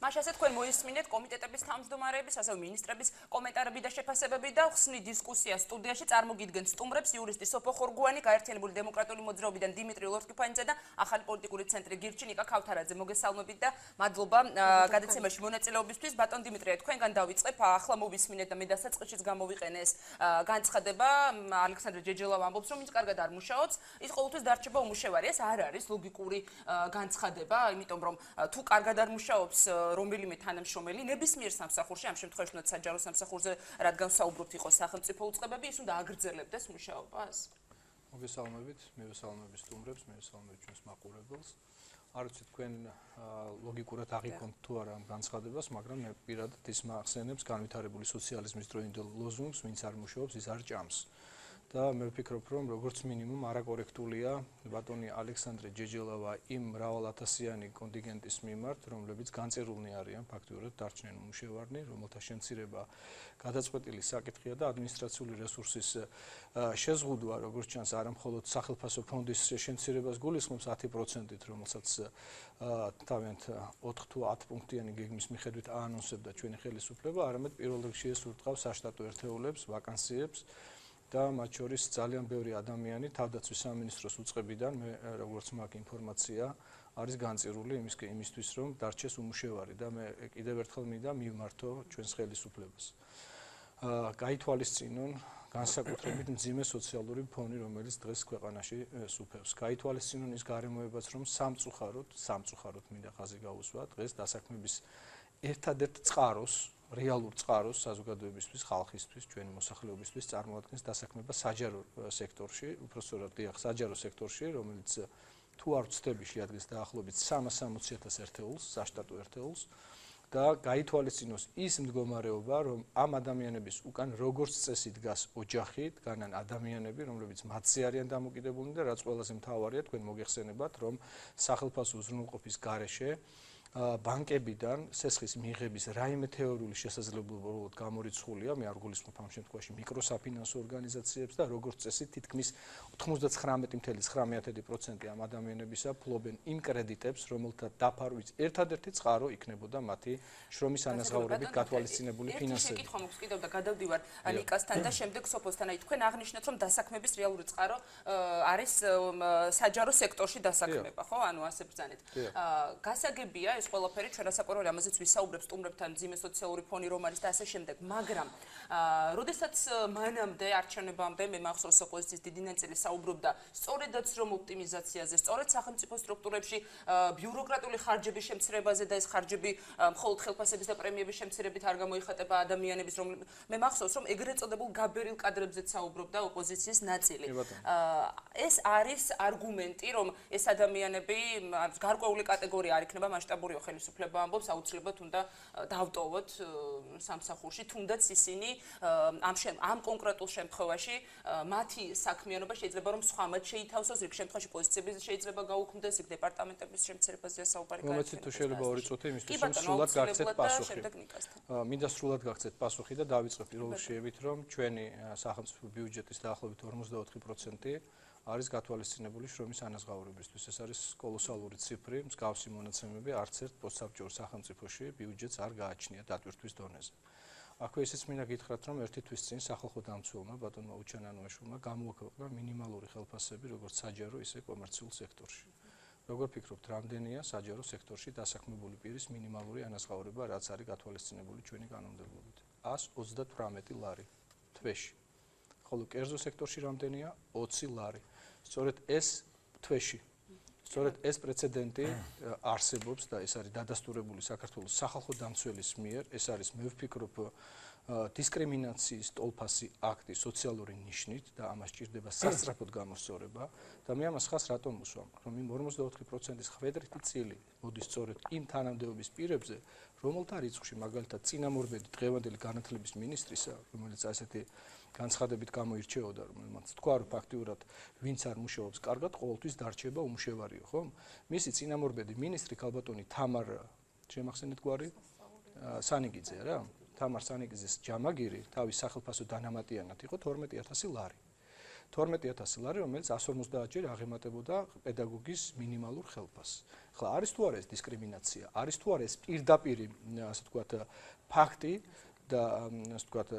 მაშ ასე თქვენ მოისმინეთ კომიტეტების თავმჯდომარეების, ასევე მინისტრების კომენტარები და შეფასებები და ხსნით დისკუსია სტუდიაში წარმოგიდგენთ სტუმრებს იურისტი სოფო ხორგუანი, გაერთიანებული დემოკრატიული მოძრაობიდან დიმიტრი ლორთქიფანიძე და ახალი პოლიტიკური ცენტრი გირჩი ნიკა ქავთარაძე. მოგესალმებით და მადლობა გადაცემაში მონაწილეობისთვის. ბატონ დიმიტრია, თქვენგან დავიწყებ, ახლა მოვისმინეთ და მე დასაწყისშიც გამოვიყენე ეს განცხადება. ალექსანდრე ჯეჯელავა ამბობს, რომ ის კარგად არ მუშაობს, ის ყოველთვის დარჩება უმუშევარი. ეს არ არის ლოგიკური განცხადება, იმიტომ რომ თუ კარგად არ მუშაობს რომელიმე თანამშრომელი ნებისმიერ სამსახურში, ამ შემთხვევაში უნდა საჯარო სამსახურზე, რადგან საუბრობთ იყოს სახელმწიფო უწყებები, ის უნდა აგრძელებდეს მუშაობას. მოგესალმებით, მივესალმებით სტუმრებს, მივესალმებით ჩვენს მაყურებელს. არ ვიცი თქვენ ლოგიკურად აღიქვამთ თუ არა ამ განცხადებას, მაგრამ მე პირადად ის მახსენებს განვითარებული სოციალიზმის დროინდელ ლოზუნგს, ვინც არ მუშაობს, ის არ ჭამს. და მე ვფიქრობ, რომ როგორც მინიმუმ არაკორექტულია ბატონი ალექსანდრე ჯეჯელავა იმ მრავალათასიანი კონტინგენტის მიმართ, რომლებიც განწერულნი არიან ფაქტიურად დარჩნენ უმუშევარნი, რომელთა შემცირება გადაწყვეტილი საკითხია და ადმინისტრაციული რესურსის შეზღუდვა, როგორც ჩანს, არა მხოლოდ სახელმწიფო ფონდის შემცირებას გულისხმობს 10%-ით, რომელსაც თავიანთ 4 თუ 10 პუნქტიანი გეგმის მიხედვით აანონსებდა ჩვენი ხელისუფლება, არამედ პირველ რიგში ეს ურტყავს საშტატო ერთეულებს, ვაკანსიებს და მათ შორის ძალიან ბევრი ადამიანი თავდაცვის სამინისტროს უწყებიდან, მე როგორც მაქვს ინფორმაცია, არის განწირული იმისთვის, რომ დარჩეს უმუშევარი და მე კიდევ ერთხელ მინდა მივმართო ჩვენს ხელისუფლებას. გაითვალისწინონ განსაკუთრებით მძიმე სოციალური ფონი, რომელიც დღეს ქვეყანაში სუფევს. გაითვალისწინონ ის გარემოებაც, რომ სამწუხაროდ მინდა ხაზი გაუსვა დღეს დასაქმების ერთადერთ წყაროს რეალურ წყაროს საზოგადოებისთვის, ხალხისთვის, ჩვენი მოსახლეობისთვის წარმოადგენს დასაქმება საჯარო სექტორში, უпростоრად დიახ, საჯარო სექტორში, რომელიც თუ არ ვცდები შეადგენს დაახლოებით 360,000 ერთეულს, საშტატო ერთეულს და გაითვალისწინოს ის მდგომარეობა, რომ ამ ადამიანების უკან როგორც წესი დგას ოჯახი, დგანან ადამიანები, რომლებიც მათზე არიან დამოკიდებული და რაც ყველაზე მთავარია, თქვენ მოგეხსენებათ, რომ სახელმწიფო უზრუნველყოფის გარეშე ბანკებიდან სესხის მიღების რაიმე თეორიული შესაძლებლობა გამორიცხულია, მე არ გულისხმობ ამ შემთხვევაში მიკროსაფინანსო ორგანიზაციებს და როგორც წესი თითქმის 99.9% ამ ადამიანებისა ფლობენ იმ კრედიტებს, რომელთა დაფარვის ერთადერთი წყარო იქნებოდა მათი შრომის ანაზღაურებით გათვალისწინებული ფინანსები. შეკითხვა მაქვს კიდევ და გადავდივარ ნიკასთან და შემდეგ სოფოსთან. აი თქვენ აღნიშნეთ, რომ დასაქმების რეალური წყარო არის საჯარო სექტორში დასაქმება, ხო? ანუ ასე ბრძანეთ. გასაგებია ეს ყველაფერი ჩვენ რასაკვირველია, ამაზეც ვისაუბრებ სტუმრებთან, მძიმე სოციალური ფონი რომ არის და ასე შემდეგ, მაგრამ როდესაც მანამდე არჩევნებამდე მე მახსოვს ოპოზიციის დიდი ნაწილი საუბრობდა სწორედაც რომ ოპტიმიზაციაზე, სწორედ სახელმწიფო სტრუქტურებში ბიუროკრატიული ხარჯების შემცირებაზე და ეს ხარჯები მხოლოდ ხელფასების და პრემიების შემცირებით არ გამოიხატება ადამიანების, რომ მე მახსოვს რომ ეგრეთ წოდებულ გაბერილ კადრებზეც საუბრობდა ოპოზიციის ნაწილი. ეს არის არგუმენტი, რომ ეს ადამიანები გარკვეული კატეგორია არ იქნება მასშტაბური ხელისუფლება ამბობს, აუცილებლად უნდა დავტოვოთ სამსახურში, თუნდაც ისინი ამ კონკრეტულ შემთხვევაში მათი საქმიანობა შეიძლება რომ სხვა მათ შეითავსოს, რიგ შემთხვევაში პოზიციები შეიძლება გაუქმდეს, იქ დეპარტამენტების შემცირებაზეა საუბარი. მომეცით თუ შეიძლება 2 წუთი იმისთვის რომ სრულად გაგცეთ პასუხი. მინდა სრულად გაგცეთ პასუხი და დავიწყებ პირველ რიგში, რომ ჩვენი სახელმწიფო ბიუჯეტის დაახლოებით 54% არის გათვალისწინებული შრომის ანაზღაურებისთვის. ეს არის კოლოსალური ციფრი, მსგავსი მონაცემები არც ერთ პოსტსაბჭოურ სახელმწიფოში ბიუჯეტს არ გააჩნია დატვირთვის დონეზე. აქვე ისიც მინდა გითხრათ, რომ ერთი თვის წინ სახალხო დამცველმა ბატონმა უჩანანოაშვილმა გამოაქვეყნა მინიმალური ხელფასები როგორც საჯარო, ისე კომერციულ სექტორში. როგორ ფიქრობთ, რამდენია საჯარო სექტორში დასაქმებული პირის მინიმალური ანაზღაურება, რაც არის გათვალისწინებული ჩვენი კანონმდებლობით? 138 ლარი თვეში. ხოლო კერძო სექტორში რამდენია? 20 ლარი. სწორედ ეს თვეში, სწორედ ეს პრეცედენტი არსებობს და ეს არის დადასტურებული საქართველოს სახალხო დამცველის მიერ, ეს არის მე ვფიქრობ დისკრიმინაციის ტოლფასი აქტი სოციალური ნიშნით და ამას ჭირდება სასწრაფოდ გამოსწორება და მე ამას ხას რატომ ვუსვამ, რომ იმ 44%-ის ხვედრითი წილი მოდის სწორედ იმ თანამდებობის პირებზე, რომელთა რიცხვში მაგალითად წინამორბედი დღევანდელი განათლების მინისტრისა, რომელიც ასეთი განცხადებით გამოირჩეოდა, რომელმაც თქვა, რომ ფაქტიურად ვინც არ მუშაობს კარგად, ყოველთვის დარჩება უმუშევარიო, ხო? მისი წინამორბედი მინისტრი ქალბატონი თამარ შემახსენეთ გვარი სანიგიძე რა? თამარ სანიგიძის ჯამაგირი თავის სახელმწიფო დანამატიანად იყო 12,000 ლარი. 12,000 ლარი, რომელიც 150 ჯერ აღემატებოდა პედაგოგის მინიმალურ ხელფასს. ხლა არის თუ არა ეს დისკრიმინაცია, არის თუ არა ეს პირდაპირი, ასე ვთქვათ, ფაქტი და ასე ვთქვათ,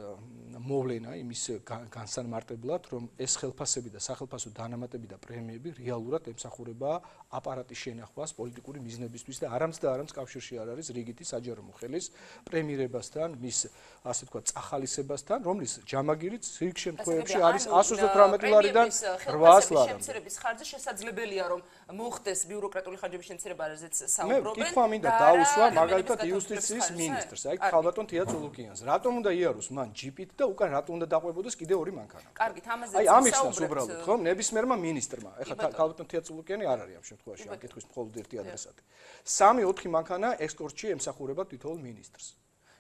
მოვლენა იმის განსანმარტებლად, რომ ეს ხელფასები და სახელფასო დანამატები და პრემიები რეალურად ემსახურება აპარატის შენახვას პოლიტიკური მიზნებისთვის და არამც კავშირში არ არის რიგითი საჯარო მოხელის პრემირებასთან, მის ასე ვთქვათ, წახალისებასთან, რომლის ჯამაგირიც რიგ შემთხვევებში არის 128 ლარიდან 800 ლარამდე. შემცირების ხარჯზე შესაძლებელია რომ მოხდეს ბიუროკრატიული ხარჯების შემცირება, რაზეც საუბრობენ. მე კითხვა მინდა დავუსვა მაგალითად იუსტიციის მინისტრს, აი ხალბატონ თია წულუკიანს. რატომ უნდა იაროს მან ჯიპით და უკან რატომ უნდა დაყვებოდეს კიდე ორი მანქანა? კარგით, ამაზე აი ამიხსნას უბრალოდ, ხო, ნებისმიერმა მინისტრმა. ეხლა ხალბატონ თია წულუკიანი არ არის ამ შემთხვევაში, ამ კითხვის მხოლოდ ერთი ადრესატი. 3-4 მანქანა ექსპორტში ემსახურება თითოეულ მინისტრს.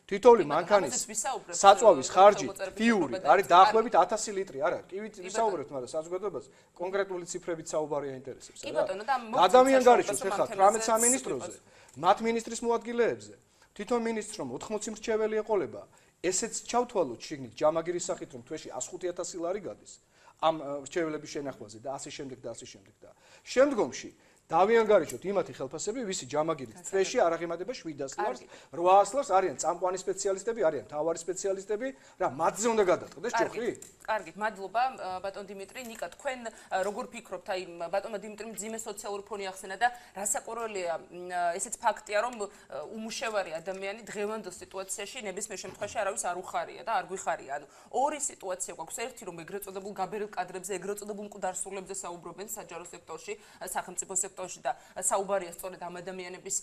თითოეული მანქანის საწვავის ხარჯი ფიური არის დაახლოებით 1000 ლიტრი, არა, კივით ვისაუბრებთ, მაგრამ საზოგადოებას კონკრეტული ციფრებით საუბარია ინტერესებს. ადამიანგარიშოს ეხლა 18 სამინისტროზე, მათ მინისტრის მოადგილეებზე, თვითონ მინისტრს რომ 80 მრჩეველი ეყოლება, ესეც ჩავთვალოთ შიგნით ჯამაგირის სახით, რომ თვეში 105,000 ლარი გადის ამ მრჩეველების შენახვაზე და ასე შემდეგ და ასე შემდეგ და შემდგომში დავიანგარიშოთ იმათი ხელფასები, ვისი ჯამაგირით თვეში არ აღემატება 700 ლარს, 800 ლარს, არიან წამყვანი სპეციალისტები, არიან მთავარი სპეციალისტები, რა მათზე უნდა გადაწყდეს ჯოხი? კარგით, მადლობა ბატონ დიმიტრი. ნიკა, თქვენ როგორ ფიქრობთ, აი ბატონმა დიმიტრიმ ძიმე სოციალური ფონი ახსენა და რასაკვირველია, ესეც ფაქტია, რომ უმუშევარი ადამიანი დღევანდელ სიტუაციაში ნებისმიერ შემთხვევაში არავის არ უხარია და არ გვიხარია. ანუ ორი სიტუაცია გვაქვს, ერთი რომ ეგრეთ წოდებულ გაბერილ კადრებზე, ეგრეთ წოდებულ მკვდარსულებზე საუბრობენ საჯარო სექტორში, სახელმწიფო სექტორში და საუბარია სწორედ ამ ადამიანების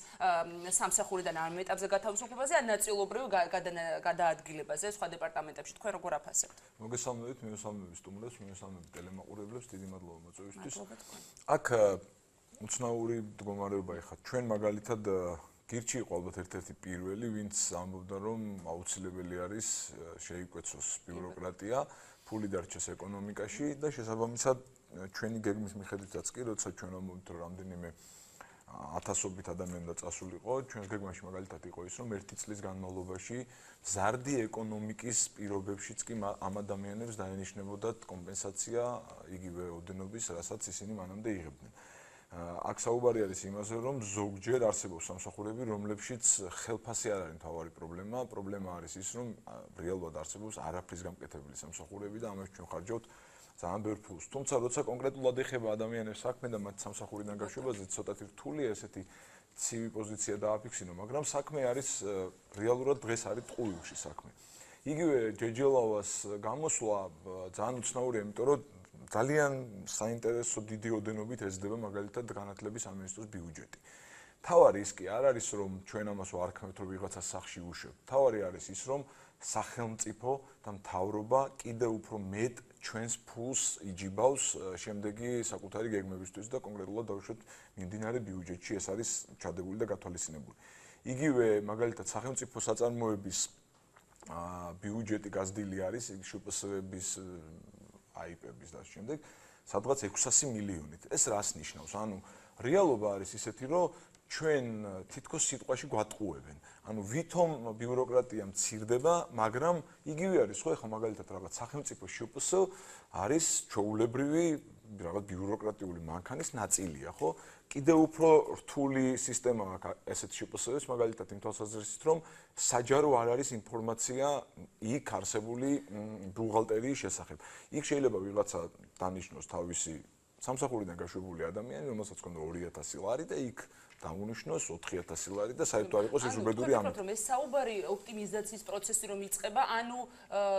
სამსახურიდან ამ ეტაპზე გათავისუფლებაზე ან ნაწილობრივ გადაადგილებაზე სხვა დეპარტამენტებში. თქვენ როგორ აფასებთ? მოგესალმებით, მიესალმებით სტუმრებს, მიესალმებით ტელემაყურებლებს, დიდი მადლობა მოწვევისთვის. აქ უცნაური მდგომარეობა ეხლა ჩვენ მაგალითად გირჩი იყო ალბათ ერთ-ერთი პირველი, ვინც ამბობდა, რომ აუცილებელი არის შეიკვეცოს ბიუროკრატია, ფული დარჩეს ეკონომიკაში და შესაბამისად ჩვენი გეგმის მიხედვითაც კი, როცა ჩვენ ამბობთ, რომ რამდენიმე ათასობით ადამიანი და წასულიყო, ჩვენს გეგმაში მაგალითად იყო ის, რომ 1 წლის განმავლობაში ზარდი ეკონომიკის პირობებშიც კი ამ ადამიანებს დაენიშნებოდათ კომპენსაცია იგივე ოდენობის, რასაც ისინი მანამდე იღებდნენ. აქ საუბარი არის იმაზე, რომ ზოგჯერ არსებობს სამსახურები, რომლებშიც ხელფასი არ არის მთავარი პრობლემა. პრობლემა არის ის, რომ რეალურად არსებობს არაფრის გამკეთებელი სამსახურები და ამას ჩვენ ხარჯავთ ძალიან ბევრ ფულს. თუმცა როცა კონკრეტულად ეხება ადამიანებს საქმე და მათ სამსახურიდან გაშვებაზე ცოტათი რთულია ესეთი ცივი პოზიცია დააფიქსინო, მაგრამ საქმე არის რეალურად დღეს არის ტყუილში საქმე. იგივე ჯეჯელავას გამოსვლა ძალიან უცნაურია, იმიტომ რომ ძალიან საინტერესო დიდი ოდენობით ეზრდება მაგალითად განათლების სამინისტროს ბიუჯეტი. თავარი ის კი არ არის, რომ ჩვენ ამას ვარქმევთ, რომ ვიღაცა სახში უშვებთ. თავარი არის ის, რომ სახელმწიფო და მთავრობა კიდევ უფრო მეტ ჩვენს ფულს იჯიბავს შემდეგი საკუთარი გეგმებისთვის და კონკრეტულად დავუშვათ მიმდინარე ბიუჯეტში ეს არის ჩადებული და გათვალისწინებული. იგივე მაგალითად სახელმწიფო საწარმოების ბიუჯეტი გაზრდილი არის შპს-ების აიპების და შემდეგ სადღაც 600 მილიონით. ეს რას ნიშნავს? ანუ რეალობა არის ისეთი, რომ ჩვენ თითქოს სიტყვაში გვატყუებენ. ანუ ვითომ ბიუროკრატია მცირდება, მაგრამ იგივე არის, ხო, ეხლა მაგალითად რაღაც სახელმწიფო შპს არის ჩვეულებრივი რაღაც ბიუროკრატიული მანქანის ნაწილია, ხო? კიდევ უფრო რთული სისტემა აქვს ესეთ შპს-ებს, მაგალითად იმ თვალსაზრისით, რომ საჯარო არ არის ინფორმაცია იქ არსებული ბუღალტერიის შესახებ. იქ შეიძლება ვიღაცა დანიშნოს თავისი სამსახურიდან გაშვებული ადამიანი, რომელსაც ჰქონდა 2000 ლარი და იქ დაუნიშნოს 4000 ლარი და საერთოდ არ იყოს ეს უბედური ამბავი. ანუ ეს საუბარი ოპტიმიზაციის პროცესი რომ იწყება, ანუ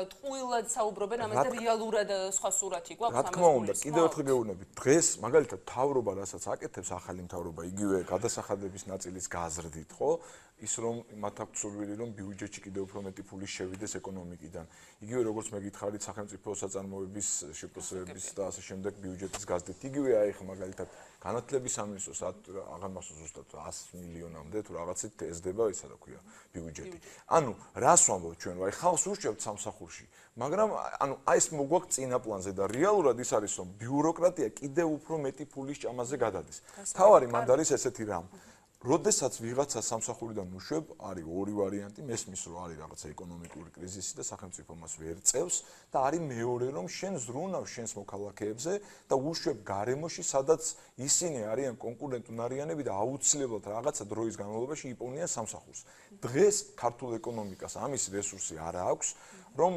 ტყუილად საუბრობენ ამაზე და რეალურად სხვა სურათი გვაქვს ამას. რა თქმა უნდა, კიდევ ერთხელ გეუბნებით, დღეს მაგალითად მთავრობა რასაც აკეთებს ახალი მთავრობა, იგივე გადასახადების ნაწილის გაზრდით, ხო? ის რომ მათ აქვს სურვილი რომ ბიუჯეტში კიდევ უფრო მეტი ფული შევიდეს ეკონომიკიდან. იგივე როგორც მე გითხარით სახელმწიფო საწარმოების შპს-ების და ასე შემდეგ ბიუჯეტის გაზრდით. იგივე აი ხა მაგალითად განათლების სამინისტროს აღარ მახსოვს ზუსტად 100 მილიონამდე თუ რაღაცით ეზრდება ისა რა ქვია ბიუჯეტი. ანუ რას ვამბობ ჩვენ? აი ხალხს უშევთ სამსახურში, მაგრამ ანუ აი ეს მოგვაქვს წინა პლანზე და რეალურად ის არის რომ ბიუროკრატია კიდევ უფრო მეტი ფულის ჭამაზე გადადის. თავარი მანდ არის ესეთი რამ როდესაც ვიღაცა სამსახურიდან უშვებ, არის ორი ვარიანტი, მესმის რომ არის რაღაცა ეკონომიკური კრიზისი და სახელმწიფო მას ვერ წევს და არის მეორე რომ შენ ზრუნავ შენს მოქალაქეებზე და უშვებ გარემოში, სადაც ისინი არიან კონკურენტუნარიანები და აუცილებლად რაღაცა დროის განმავლობაში იპოვნიან სამსახურს. დღეს ქართულ ეკონომიკას ამის რესურსი არ აქვს, რომ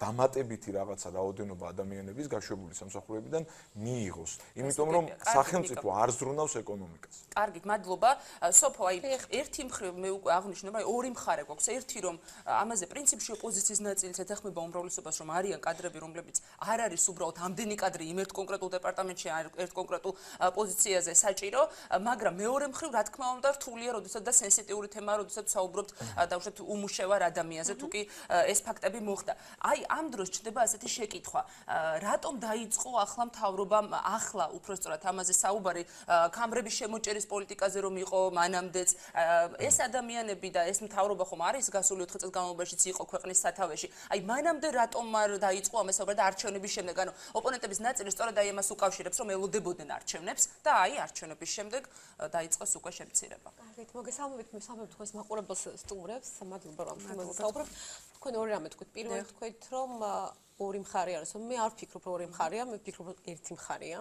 დამატებითი რაღაცა რაოდენობა ადამიანების გაშვებული სამსახურებიდან მიიღოს. იმიტომ რომ სახელმწიფო არ ზრუნავს ეკონომიკას. კარგით, მადლობა. სოფო, აი ერთი მხრივ მე უკვე აღნიშნე, აი ორი მხარე გვაქვს. ერთი რომ ამაზე პრინციპში ოპოზიციის ნაწილიც ეთანხმება უმრავლესობას, რომ არიან კადრები, რომლებიც არ არის უბრალოდ ამდენი კადრი იმ ერთ კონკრეტულ დეპარტამენტში, ერთ კონკრეტულ პოზიციაზე საჭირო, მაგრამ მეორე მხრივ, რა თქმა უნდა, რთულია, როდესაც და სენსიტიური თემაა, როდესაც ვსაუბრობთ დავუშვათ უმუშევარ ადამიანზე, თუ კი ეს ფაქტები მოხდა. აი ამ დროს ჩნდება ასეთი შეკითხვა, რატომ დაიწყო ახლა მთავრობამ ახლა უпростоრად ამაზე საუბარი კამრების შემოჭერის პოლიტიკაზე რომ იყო მანამდეც ეს ადამიანები და ეს მთავრობა ხომ არის გასული 4 წელს განმავლობაშიც იყო ქვეყნის სათავეში. აი მანამდე რატომ არ დაიწყო ამას საუბარი და არჩევნების შემდეგ, ანუ ოპონენტების ნაწილი სწორედ აი ამას უკავშირებს, რომ ელოდებოდნენ არჩევნებს და აი არჩევნების შემდეგ დაიწყოს უკვე შემცირება. კარგით, მოგესალმებით, მე სამებთ თქვენს მაყურებელს სტუმრებს, მადლობა რომ თემაზე საუბრობთ. თქვენ ორი რამე თქვით. პირველი თქვით, რომ ორი მხარე არის, მე არ ვფიქრობ, რომ ორი მხარეა, მე ვფიქრობ, რომ ერთი მხარეა.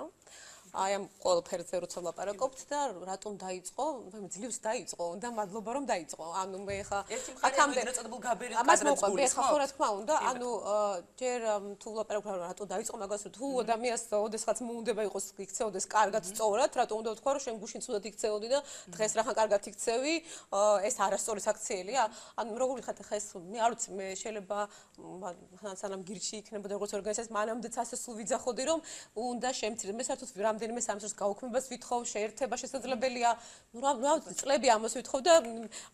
აი ამ ყველაფერზე როცა ვლაპარაკობთ და რატომ დაიწყო? მე ძლივს დაიწყო და მადლობა რომ დაიწყო. ანუ მე ხა აქამდე ეწოდებულ გაბერილ კადრებს გულის ხო? რა თქმა უნდა, ანუ ჯერ თუ ვლაპარაკობ რატო დაიწყო მაგას თუ ადამიანს ოდესღაც მოუნდება იყოს იქცეოდეს კარგად სწორად, რატო უნდა ვთქვა რომ შენ გუშინ ცუდად იქცეოდი და დღეს რახან კარგად იქცევი, ეს არასწორი საქციელია. ანუ როგორ ვიხათ ხა ეს მე არ ვიცი, მე შეიძლება სანამ გირჩი იქნებოდა როგორც ორგანიზაცია, მანამდეც ასე სულ ვიძახოდი რომ უნდა შემცირდეს. მე საერთოდ რამდენიმე სამსახურის გაუქმებას ვითხოვ, შეერთება შესაძლებელია. ნუ რა წლები ამას ვითხოვ და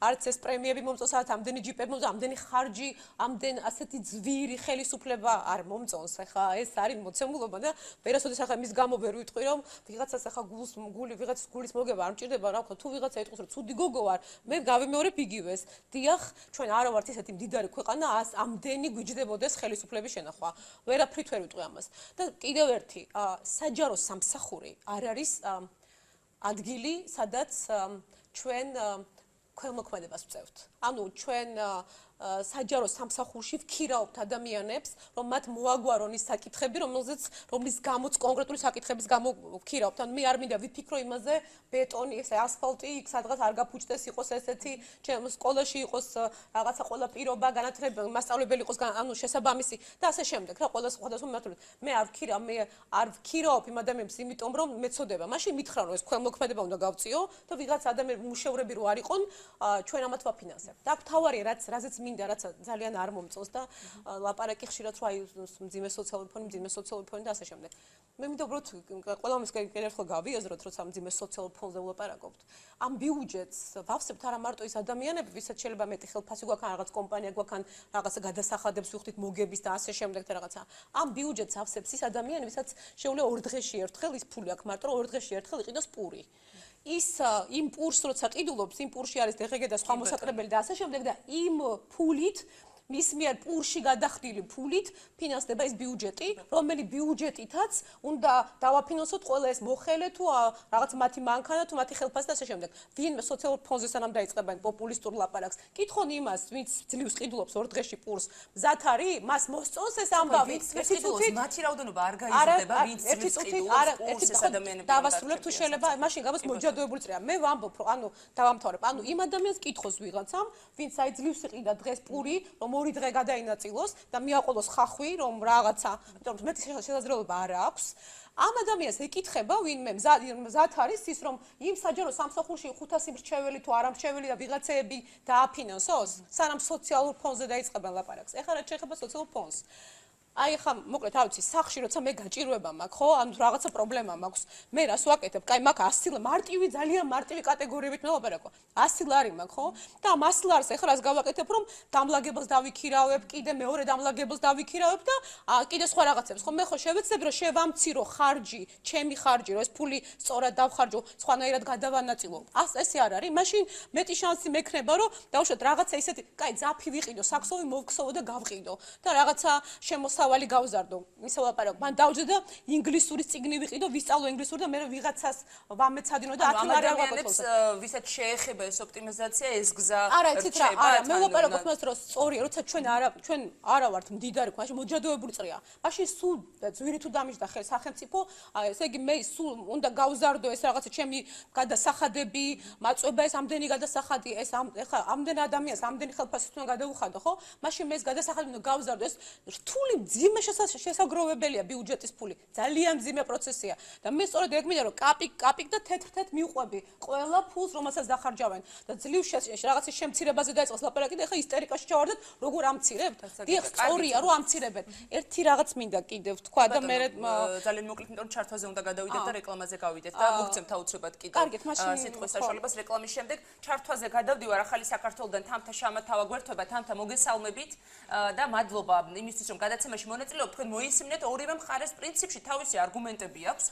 არც ეს პრემიები მომწონს, ამდენი ჯიპები მომწონს, ამდენი ხარჯი, ამდენ ასეთი ძვირი ხელისუფლება არ მომწონს. ახლა ეს არის მოცემულობა და ვერასოდეს ახლა მის გამო ვერ ვიტყვი რომ ვიღაცას ახლა ვიღაცის გულის მოგება არ მჭირდება, რა ვქო, თუ ვიღაცა იტყვის რომ ცუდი გოგო ვარ, მე გავიმეორებ იგივეს. დიახ, ჩვენ არა ვართ ისეთი მდიდარი ქვეყანა, ამდენი გვიჯდებოდეს ხელისუფლების შენახვა. ვერაფრით ვერ ვიტყვი ამას. და კიდევ ერთი, საჯარო სამსახური არ არის ადგილი, სადაც ჩვენ ქველმოქმედებას ვწევთ. ანუ ჩვენ საჯარო სამსახურში ვქირაობთ ადამიანებს, რომ მათ მოაგვარონ ის საკითხები, რომლის გამოც კონკრეტული საკითხების გამო ვქირაობთ. ანუ მე არ მინდა ვიფიქრო იმაზე, ბეტონი, ესე ასფალტი, იქ სადღაც არ გაფუჭდეს, იყოს ესეთი, ჩემ სკოლაში იყოს რაღაცა ყველა პირობა, განათლებელი, მასწავლებელი იყოს, ანუ შესაბამისი და ასე შემდეგ. რა ყველა სხვადასხვა მიმართულებით. მე არ ვქირაობ იმ ადამიანებს, იმიტომ რომ მეცოდება. მაშინ მითხრა რომ ეს ქველმოქმედება უნდა გავწიო და ვიღაც ადამიანები მუშევრები რო არ იყონ, ჩვენ ამათ ვაფინანსებთ. და თავარი რაზეც მინდა რაც ძალიან არ მომწონს და ლაპარაკი ხშირად რომ აი მძიმე სოციალური ფონი და ასე შემდეგ. მე მინდა უბრალოდ ყველამის ერთხელ გავიაზროთ, როცა მძიმე სოციალურ ფონზე ვლაპარაკობთ. ამ ბიუჯეტს ვავსებთ არა მარტო ის ადამიანები, ვისაც შეიძლება მეტი ხელფასი გვაქვს, რაღაც კომპანია გვაქვს, რაღაცა გადასახადებს ვიხდით მოგების და ასე შემდეგ და რაღაცა. ამ ბიუჯეტს ავსებს ის ადამიანი, ვისაც შეუძლია 2 დღეში ერთხელ ის ფული აქვს, მარტო 2 დღეში ერთხელ იყიდოს პური. ის იმ პურს როცა ყიდულობს, იმ პურში არის DGG და სხვა მოსაკრებელი და ასე შემდეგ და იმ ფულით მის მიერ პურში გადახდილი ფულით ფინანსდება ეს ბიუჯეტი, რომელი ბიუჯეტითაც უნდა დავაფინანსოთ ყველა ეს მოხელე თუ რაღაც მათი მანქანა თუ მათი ხელფასი და ასე შემდეგ. ვინმე სოციალურ ფონზე სანამ დაიწყებენ პოპულისტურ ლაპარაკს, კითხონ იმას, ვინც ძლივს ყიდულობს 2 დღეში პურს, მზად არის, მას მოსწონს ეს ამბავი. ერთი წუთი მათი რაოდენობა არ გაიზრდება, ვინც ძლივს ყიდულობს პურს ეს ადამიანები. დავასრულებ თუ შეიძლება, მაშინ გაბოს მოჯადოებული წრეა. მე ვამბობ, რომ ანუ დავამთავრებ. ანუ იმ ადამიანს კითხოს ვიღაცამ, ვინც აი ძლივს იყიდა დღეს პური, რომ 2 დღე გადაინაწილოს და მიაყოლოს ხახვი, რომ რაღაცა, იმიტომ რომ მეტი შესაძლებლობა არ აქვს. ამ ადამიანს ეკითხება ვინმე მზად არის ის რომ იმ საჯარო სამსახურში 500 მრჩეველი თუ არა მრჩეველი და ვიღაცეები დააფინანსოს, სანამ სოციალურ ფონზე დაიწყებენ ლაპარაკს. ეხლა რა შეეხება სოციალურ ფონს? აი ხა მოკლედ რა ვიცი სახში როცა მე გაჭირვება მაქვს ხო ანუ რაღაცა პრობლემა მაქვს მე რას ვაკეთებ კაი მაქვს 100 მარტივი ძალიან მარტივი კატეგორიებით მე ვაპარაკო 100 ლარი მაქვს ხო და ამ 100 ლარს ეხლა რას გავაკეთებ რომ დამლაგებელს დავიქირავებ კიდე მეორე დამლაგებელს დავიქირავებ და კიდე სხვა რაღაცებს ხო მე ხო შევეცდები რომ შევამცირო ხარჯი ჩემი ხარჯი რომ ეს ფული სწორად დავხარჯო სხვანაირად გადავანაწილო ესე არ არის მაშინ მეტი შანსი მექნება რომ დავუშვათ რაღაცა ისეთი კაი ძაფი ვიყიდო საქსოვი მოვქსოვო და გავყიდო და რაღაცა შემოსა ხავალი გავზარდო. ისე ვლაპარაკობ. მან დავჯდა და ინგლისური წიგნი ვიყიდო, ვისწავლო ინგლისური და მე ვიღაცას ვამეცადინო და 10 ლარი არ ვაკეთოს. ვისაც შეეხება ეს ოპტიმიზაცია, ეს გზა არა, იცით რა, არა, მე ვლაპარაკობ მას რომ სწორია, როცა ჩვენ არა ვართ მდიდარი, მაშინ მოჯადოებული წრია. მაშინ სულ ძვირი თუ დამიჯდა სახელმწიფო, ესე იგი მე სულ უნდა გავზარდო ეს რაღაცა ჩემი გადასახადები, მაწვება ეს ამდენი გადასახადი, ეს ეხლა ამდენ ადამიანს ამდენი ხელფასი თუნდა გადაუხადო, ხო? მაშინ მე ეს გადასახადი უნდა გავზარდო, ეს რთული მძიმე შესაგროვებელია ბიუჯეტის ფული. ძალიან მძიმე პროცესია. და მე სწორედ ეგ მინდა რომ კაპიკ და თეთრ მიყვები ყველა ფულს რომელსაც დახარჯავენ და ძლივ რაღაცის შემცირებაზე დაიწყოს ლაპარაკი და ეხლა ისტერიკაში ჩავარდეთ როგორ ამცირებთ? დიახ, სწორია რომ ამცირებენ. ერთი რაღაც მინდა კიდევ თქვა და მე ძალიან მოკლედ იმიტომ რომ ჩართვაზე უნდა გადავიდეთ და რეკლამაზე გავიდეთ და მოგცემთ აუცილებლად კიდევ სიტყვის საშუალებას რეკლამის შემდეგ ჩართვაზე გადავდივარ ახალი საქართველოსთან თამთა შამათავა გვერდთობა თამთა მოგესალმებით და მადლობა იმისთვის რომ გადაცემაში მონაწილეობთ თქვენ მოისმინეთ ორივე მხარეს პრინციპში თავისი არგუმენტები აქვს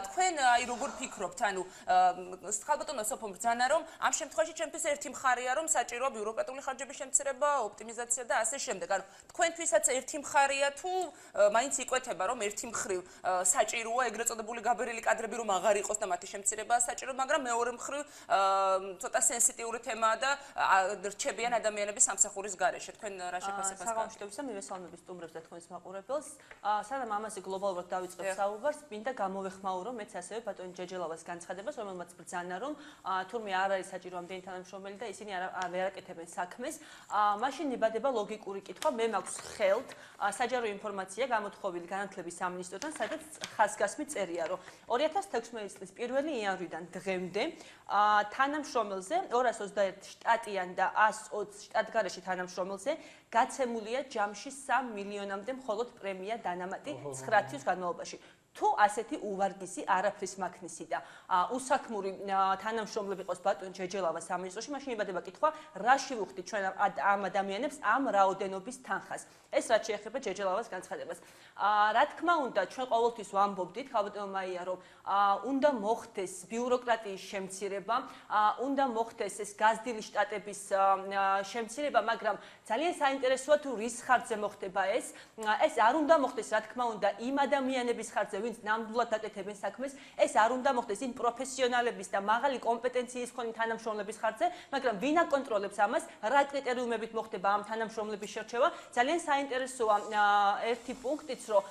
თქვენ აი როგორ ფიქრობთ ანუ ხალბატონო სოფო ბრძანა რომ ამ შემთხვევაში ჩემთვის ერთი მხარეა რომ საჭიროა ბიუროკრატიული ხარჯების შემცირება ოპტიმიზაცია და ასე შემდეგ ანუ თქვენთვისაც ერთი მხარეა თუ მაინც იკვეთება რომ ერთი მხრივ საჭიროა ეგრეთ წოდებული გაბერილი კადრები რომ აღარ იყოს და მათი შემცირებაა საჭირო მაგრამ მეორე მხრივ ცოტა სენსიტიური თემაა და რჩებიან ადამიანები სამსახურის გარეშე თქვენ რა შეფასებას გაქვთ საგამოშტებისა მივესალმებით სტუმრებს და თქვენს მაყურებელს სანამ ამაზე გლობალურად დავიწყებ საუბარს მინდა გამოვეხმაურო მეც ასევე ბატონი ჯეჯელავას განცხადებას რომელმაც ბრძანა რომ თურმე არ არის საჭირო ამდენი თანამშრომელი და ისინი ვერ აკეთებენ საქმეს მაშინ იბადება ლოგიკური კითხვა მე მაქვს ხელთ საჯარო ინფორმაცია გამოთხოვილი განათლების სამინისტროდან სადაც ხაზგასმი წერია რომ 2016 წლის 1 იანვრიდან დღემდე თანამშრომელზე 221 შტატიან და 120 შტატგარეშე თანამშრომელზე გაცემულია ჯამში 3 მილიონამდე მხოლოდ პრემია დანამატი 9 თვის განმავლობაში თუ ასეთი უვარგისი არაფრის მაქნისი და უსაქმური თანამშრომლები ყავს ბატონ ჯეჯელავა სამინისტროში მაშინ იბადება კითხვა რა შევხვდით ჩვენ ამ ადამიანებს ამ რაოდენობის თანხას ეს რაც შეეხება ჯეჯელავას განცხადებას რა თქმა უნდა ჩვენ ყოველთვის ვამბობდით ხალბატონო მაია რომ უნდა მოხდეს ბიუროკრატიის შემცირება უნდა მოხდეს ეს გაზრდილი შტატების შემცირება მაგრამ ძალიან საინტერესოა თუ რის ხარჯზე მოხდება ეს არ უნდა მოხდეს რა თქმა უნდა იმ ადამიანების ხარჯზე ვინც ნამდვილად აკეთებენ საქმეს ეს არ უნდა მოხდეს იმ პროფესიონალების და მაღალი კომპეტენციის მქონე თანამშრომლების ხარჯზე მაგრამ ვინ აკონტროლებს ამას რა კრიტერიუმებით მოხდება ამ თანამშრომლების შერჩევა ძალიან საინტერესოა ერთი პუნქტიც რომ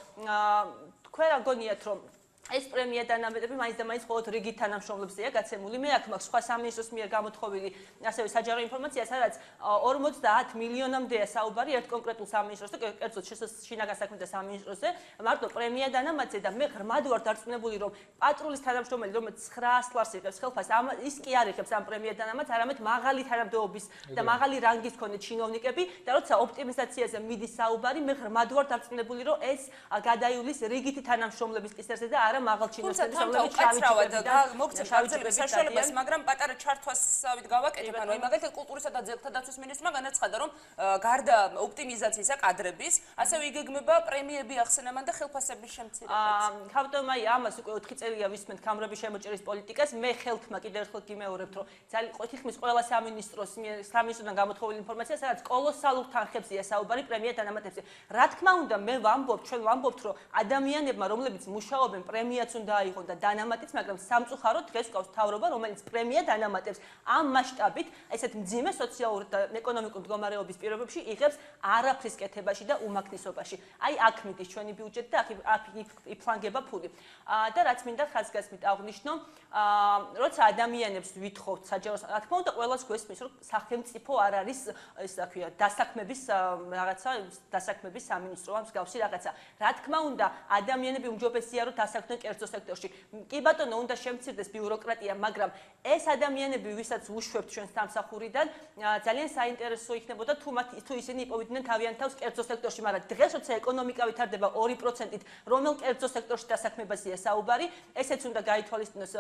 თქვენ რა გონიათ რომ ეს პრემია დანამატები მაინც და მაინც მხოლოდ რიგი თანამშრომლებზეა გაცემული. მე აქ მაქვს სხვა სამინისტროს მიერ გამოთხოვილი ასევე საჯარო ინფორმაცია, სადაც 50 მილიონამდეა საუბარი ერთ კონკრეტულ სამინისტროს და კერძოდ შინაგან საქმეთა სამინისტროზე. მარტო პრემია დანამატზე და მე ღრმად ვარ დარწმუნებული, რომ პატრულის თანამშრომელი, რომელიც 900 ლარს იღებს ხელფასს, ის კი არ იღებს ამ პრემია დანამატს, არამედ მაღალი თანამდებობის და მაღალი რანგის მქონე ჩინოვნიკები და როცა ოპტიმიზაციაზე მიდის საუბარი, მე ღრმად ვარ დარწმუნებული, რომ ეს გადაივლის რიგითი თანამშრომლების კისერზე და მაღალ ჩინოსების რომლებიც ჩავიჭრებდა მოგცემთ გაგრძელების საშუალებას მაგრამ პატარა ჩართვასავით გავაკეთებ ანუ აი მაგალითად კულტურისა და ძეგლთა დაცვის მინისტრმა განაცხადა რომ გარდა ოპტიმიზაციისა კადრების ასევე იგეგმება პრემიები ახსენებან და ხელფასების შემცირებაც ხავტომა ამას უკვე 4 წელია ვისმენთ კამრების შემოჭერის პოლიტიკას მე ხელთმა კიდევ ერთხელ გიმეორებთ რომ ძალიან თითქმის ყველა სამინისტროდან გამოთხოვილი ინფორმაცია სადაც კოლოსალურ თანხებზეა საუბარი პრემია დანამატებზე რა თქმა უნდა მე ვამბობ ჩვენ ვამბობთ რომ ადამიანებმა რომლებიც მუშაობენ პრემიაც უნდა აიღონ და დანამატიც, მაგრამ სამწუხაროდ დღეს გვაქვს მთავრობა, რომელიც პრემია დანამატებს ამ მასშტაბით, ესეთ მძიმე სოციალურ და ეკონომიკურ მდგომარეობის პირობებში იღებს არაფრის კეთებაში და უმაქნისობაში. აი აქ მიდის ჩვენი ბიუჯეტი და აქ იფლანგება ფული. და რაც მინდა ხაზგასმით აღვნიშნო, როცა ადამიანებს ვითხოვთ საჯაროს, რა თქმა უნდა, ყველას გვესმის, რომ სახელმწიფო არ არის, ესე ვთქვია, დასაქმების რაღაცა, დასაქმების სამინისტრო ამ მსგავსი რაღაცა. რა თქმა უნდა, ადამიანები უმჯობესია, რომ დასაქმდნენ კერძო სექტორში. კი ბატონო, უნდა შემცირდეს ბიუროკრატია, მაგრამ ეს ადამიანები, ვისაც უშვებთ ჩვენ სამსახურიდან, ძალიან საინტერესო იქნებოდა თუ ისინი იპოვიდნენ თავიანთ თავს კერძო სექტორში, მაგრამ დღეს როცა ეკონომიკა ვითარდება 2%-ით, რომელ კერძო სექტორში დასაქმებაზეა საუბარი, ესეც უნდა გაითვალისწინოს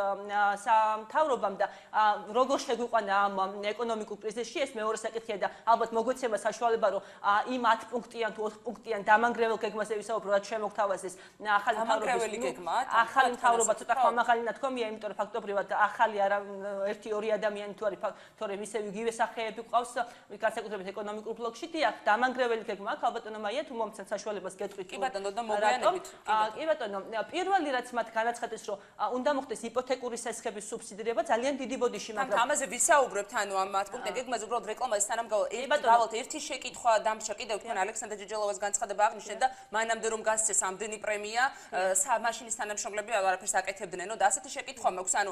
სამთავრობამ და როგორ შეგვიყვანა ამ ეკონომიკურ კრიზისში, ეს მეორე საკითხია და ალბათ მოგვეცემა საშუალება, რომ იმ 10 პუნქტიან თუ 4 პუნქტიან დამანგრეველ გეგმაზე ვისაუბრო, რაც შემოგთავაზეს ახალი დამანგრეველი გეგმა ახალი მთავრობა ცოტა ხმამაღალი ნათქვამია, იმიტომ რომ ფაქტობრივად ახალი არა 1-2 ადამიანი თუ არის, თორემ ისევ იგივე სახეები ყავს განსაკუთრებით ეკონომიკურ ბლოკში. დიახ, დამანგრეველი გეგმა აქვს, ალბათო მაია, თუ მომცემთ საშუალებას გეტყვით. კი ბატონო, და მოგვიანებით. კი ბატონო, პირველი რაც მათ განაცხადეს, რომ უნდა მოხდეს იპოთეკური სესხების სუბსიდირება ძალიან დიდი ბოდიში, მაგრამ ამაზე ვისაუბრებთ, ანუ ამ მათგანზე გეგმაზე უბრალოდ რეკლამაზე სანამ ერთი შეკითხვა დამრჩა კიდევ თქვენ ალექსანდრე ჯეჯელოვას განცხადება აღნიშნეთ და მანამდე რომ გასცეს ამდენი პრემია, მაშინის თანამშრომლები არაფერს აკეთებდნენ, და ასეთი შეკითხვა მაქვს, ანუ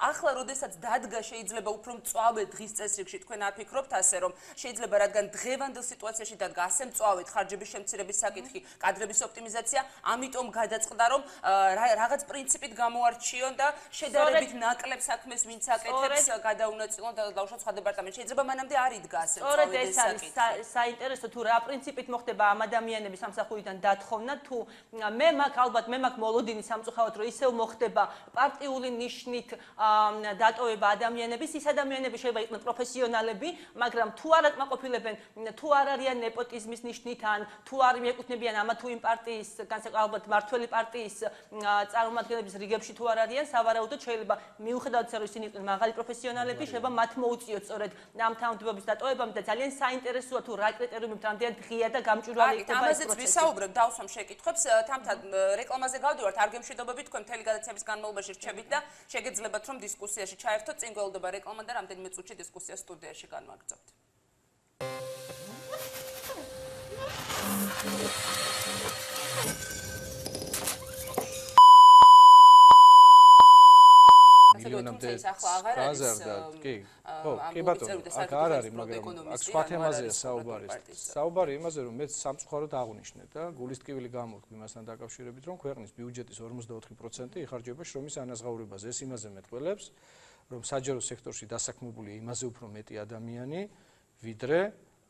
ახლა როდესაც დადგა შეიძლება უფრო მწვავე დღის წესრიგში თქვენ არ ფიქრობთ ასე რომ შეიძლება რადგან დღევანდელ სიტუაციაში დადგა ასე მწვავედ ხარჯების შემცირების საკითხი, კადრების ოპტიმიზაცია, ამიტომ გადაწყდა რომ რაღაც პრინციპით გამოარჩიონ და შედარებით ნაკლებ საქმეს ვინც აკეთებს გადაუნაწილონ და დაუშვათ სხვა დეპარტამენტში. შეიძლება მანამდე არ იდგა ასე სწორედ ეს არის საინტერესო თუ რა პრინციპით მოხდება ამ ადამიანების სამსახურიდან დათხოვნა თუ მე მაქვს მოლოდინი სამწუხაროდ რომ ისევ მოხდება პარტიული ნიშნით დატოვება ადამიანების ის ადამიანები შეიძლება იყვნენ პროფესიონალები მაგრამ თუ არ აკმაყოფილებენ თუ არ არიან ნეპოტიზმის ნიშნით ან თუ არ მიეკუთვნებიან ამა თუ იმ პარტიის განსაკუთრებით მართველი პარტიის წარმომადგენლების რიგებში თუ არ არიან სავარაუდოდ შეიძლება მიუხედავად იმისა რომ ისინი იყვნენ მაღალი პროფესიონალები შეიძლება მათ მოუწიოთ სწორედ ამ თანამდებობის დატოვებამ და ძალიან საინტერესოა თუ რა კრიტერიუმით რამდენად ღია და გამჭვირვალე იქნება ეს პროცესი. ამაზეც ვისაუბრებ, დავსვამ შეკითხვებს, თამთა რეკლამაზე გავდივართ, არ გემშვიდობებით თქვენ მთელი გადაცემის განმავლობაში რჩებით და შეგეძლებათ რომ დისკუსიაში ჩაერთოთ, წინ გველდება რეკლამა და რამდენიმე წუთში დისკუსია სტუდიაში განვაგრძობთ. მილიონამდე გაზარდა, კი. ხო, კი ბატონო, აქ არ არის, მაგრამ აქ სხვა თემაზეა საუბარი. საუბარი იმაზე, რომ მე სამწუხაროდ აღვნიშნე და გულისტკივილი გამოქვთ იმასთან დაკავშირებით, რომ ქვეყნის ბიუჯეტის 44% იხარჯება შრომის ანაზღაურებაზე. ეს იმაზე მეტყველებს, რომ საჯარო სექტორში დასაქმებულია იმაზე უფრო მეტი ადამიანი, ვიდრე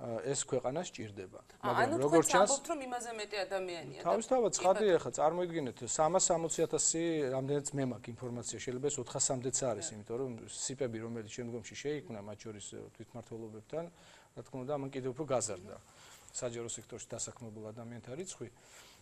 ეს ქვეყანა სჭირდება. მაგრამ როგორც ჩანს, ამბობთ რომ იმაზე მეტი ადამიანია. თავისთავად ცხადია, ხა წარმოიდგინეთ 360.000 რამდენიც მე მაქვს ინფორმაცია, შეიძლება ეს 400-მდეც არის, იმიტომ რომ სიპები რომელიც შემდგომში შეიქმნა მათ შორის თვითმმართველობებთან, რა თქმა უნდა, ამან კიდევ უფრო გაზარდა საჯარო სექტორში დასაქმებულ ადამიანთა რიცხვი.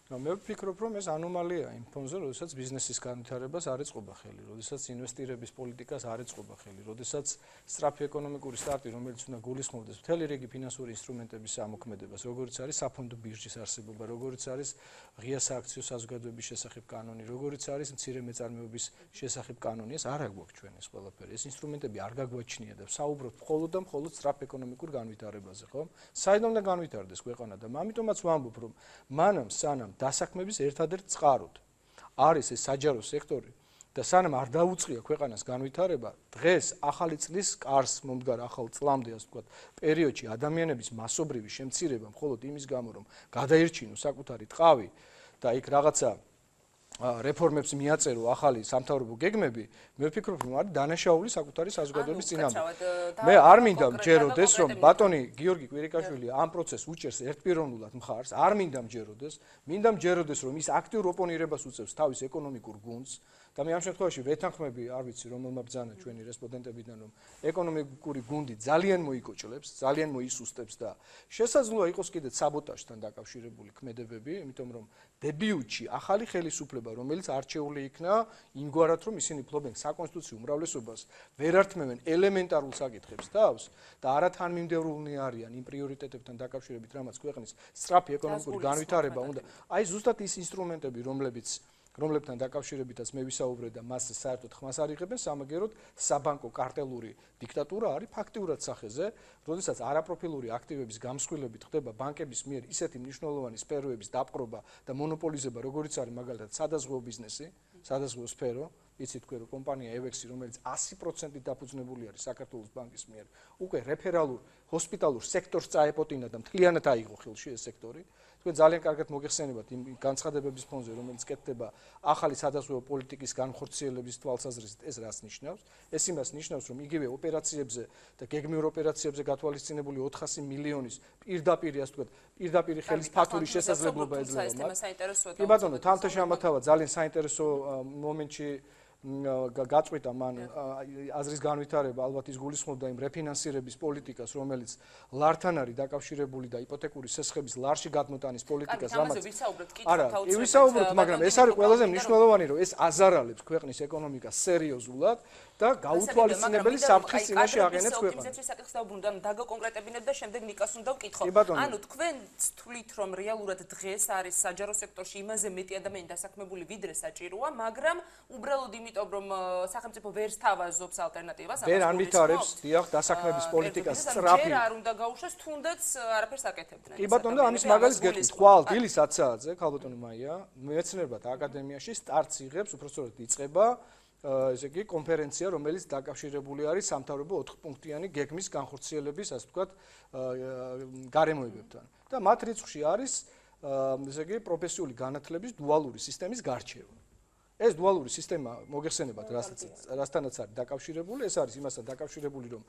მე ვფიქრობ, რომ ეს ანომალია იმ ფონზე, როდესაც ბიზნესის განვითარებას არ ეწყობა ხელი, როდესაც ინვესტირების პოლიტიკას არ ეწყობა ხელი, როდესაც სწრაფი ეკონომიკური სტარტი, რომელიც უნდა გულისხმობდეს მთელი რიგი ფინანსური ინსტრუმენტების ამოქმედებას, როგორც არის საფონდო ბირჟის არსებობა, როგორც არის ღია სააქციო საზოგადოების შესახებ კანონი, როგორც არის მცირე მეწარმეობის შესახებ კანონი, ეს არ აგვაქვს ჩვენ ეს ყველაფერი. ეს ინსტრუმენტები არ გაგვაჩნია და საუბრობთ მხოლოდ და მხოლოდ სწრაფ ეკონომიკურ განვითარებაზე, ხო? საიდანვე უნდა განვითარდეს ქვეყანა და ამიტომაც ვამბობ, რომ მანამ სანამ დასაქმების ერთადერთ წყაროდ არის ეს საჯარო სექტორი და სანამ არ დაუწყია ქვეყანას განვითარება, დღეს ახალი წლის კარს მომდგარ ახალ წლამდე, ასე ვთქვათ, პერიოდში ადამიანების მასობრივი შემცირება მხოლოდ იმის გამო, რომ გადაირჩინოს საკუთარი ტყავი და იქ რაღაცა რეფორმებს მიაწერო ახალი სამთავრობო გეგმები, მე ვფიქრობ, რომ არის დანაშაული საკუთარი საზოგადოების წინააღმდეგ. მე არ მინდა მჯეროდეს, რომ ბატონი გიორგი კვირიკაშვილი ამ პროცესს უჭერს ერთპიროვნულად მხარს, არ მინდა მჯეროდეს, მინდა მჯეროდეს, რომ ის აქტიურ ოპონირებას უწევს თავის ეკონომიკურ გუნდს და მე ამ შემთხვევაში ვეთანხმები, არ ვიცი, რომელმა ბრძანა ჩვენი რესპონდენტებიდან, რომ ეკონომიკური გუნდი ძალიან მოიკოჭლებს, ძალიან მოისუსტებს და შესაძლოა იყოს კიდეც საბოტაჟთან დაკავშირებული ქმედებები, იმიტომ რომ დებიუტში ახალი ხელისუფლება, რომელიც არჩეული იქნა იმგვარად, რომ ისინი ფლობენ საკონსტიტუციო უმრავლესობას, ვერ ართმევენ ელემენტარულ საკითხებს თავს და არათანმიმდევრულნი არიან იმ პრიორიტეტებთან დაკავშირებით, რამაც ქვეყნის სწრაფი ეკონომიკური განვითარება უნდა. აი ზუსტად ის ინსტრუმენტები, რომლებთან დაკავშირებითაც მე ვისაუბრე და მას საერთოდ ხმას არ იღებენ, სამაგეროდ საბანკო კარტელური დიქტატურა არის ფაქტიურად სახეზე, როდესაც არაპროფილური აქტივების გამსხვილებით ხდება ბანკების მიერ ისეთი მნიშვნელოვანი სფეროების დაპყრობა და მონოპოლიზება, როგორიც არის მაგალითად სადაზღვეო ბიზნესი, სადაზღვეო სფერო, იცით თქვენ რომ კომპანია EVEX-ი, რომელიც 100%-ით დაფუძნებული არის საქართველოს ბანკის მიერ, უკვე რეფერალურ ჰოსპიტალურ სექტორს წაეპოტინა და მთლიანად აიღო ხელში ეს სექტორი. თქვენ ძალიან კარგად მოგეხსენებათ იმ განცხადებების ფონზე, რომელიც კეთდება ახალი სადაზღვეო პოლიტიკის განხორციელების თვალსაზრისით, ეს რას ნიშნავს? ეს იმას ნიშნავს, რომ იგივე ოპერაციებზე და გეგმიურ ოპერაციებზე გათვალისწინებული 400 მილიონის პირდაპირ, ასე ვთქვათ, პირდაპირ ხელის ფათური შესაძლებლობა ეძლევა მათ. კი ბატონო, თამთა შემათავა ძალიან საინტერესო მომენტში გაწყვიტა მან აზრის განვითარება, ალბათ ის გულისხმობდა იმ რეფინანსირების პოლიტიკას, რომელიც ლართან არის დაკავშირებული და იპოთეკური სესხების ლარში გადმოტანის პოლიტიკას, რამაც ვისაუბრებთ, ვისაუბრებთ, მაგრამ ეს არის ყველაზე მნიშვნელოვანი, რომ ეს აზარალებს ქვეყნის ეკონომიკას სერიოზულად და გაუთვალისწინებელი საფრთხის წინაშე აყენებს ქვეყანას. ოპტიმიზაციის საკითხს დაუბრუნდა, დაგაკონკრეტებინებ და შემდეგ ნიკას უნდა ვკითხო. ანუ თქვენ თვლით, რომ რეალურად დღეს არის საჯარო სექტორში იმაზე მეტი ადამიანი დასაქმებული, ვიდრე საჭიროა, მაგრამ უბრალოდ იმიტომ, რომ სახელმწიფო ვერ სთავაზობს ალტერნატივას, ვერ არ ვითარებს დიახ დასაქმების პოლიტიკას სწრაფი. ჯერ არ უნდა გაუშვას, თუნდაც არაფერს აკეთებდნენ. კი ბატონო და ამის მაგალითს გეტყვით. ხვალ დილის 10 საათზე, ქალბატონო მაია, მეცნიერებათა აკადემიაში სტარტს იღებს, უпростоრად იწყება ესე იგი კონფერენცია, რომელიც დაკავშირებული არის სამთავრობო 4 პუნქტიანი გეგმის განხორციელების, ასე ვთქვათ, გარემოებებთან. და მათ რიცხვში არის ესე იგი პროფესიული განათლების დუალური სისტემის გარჩევა. ეს დუალური სისტემა მოგეხსენებათ, რასთანაც არის დაკავშირებული, ეს არის იმასთან დაკავშირებული, რომ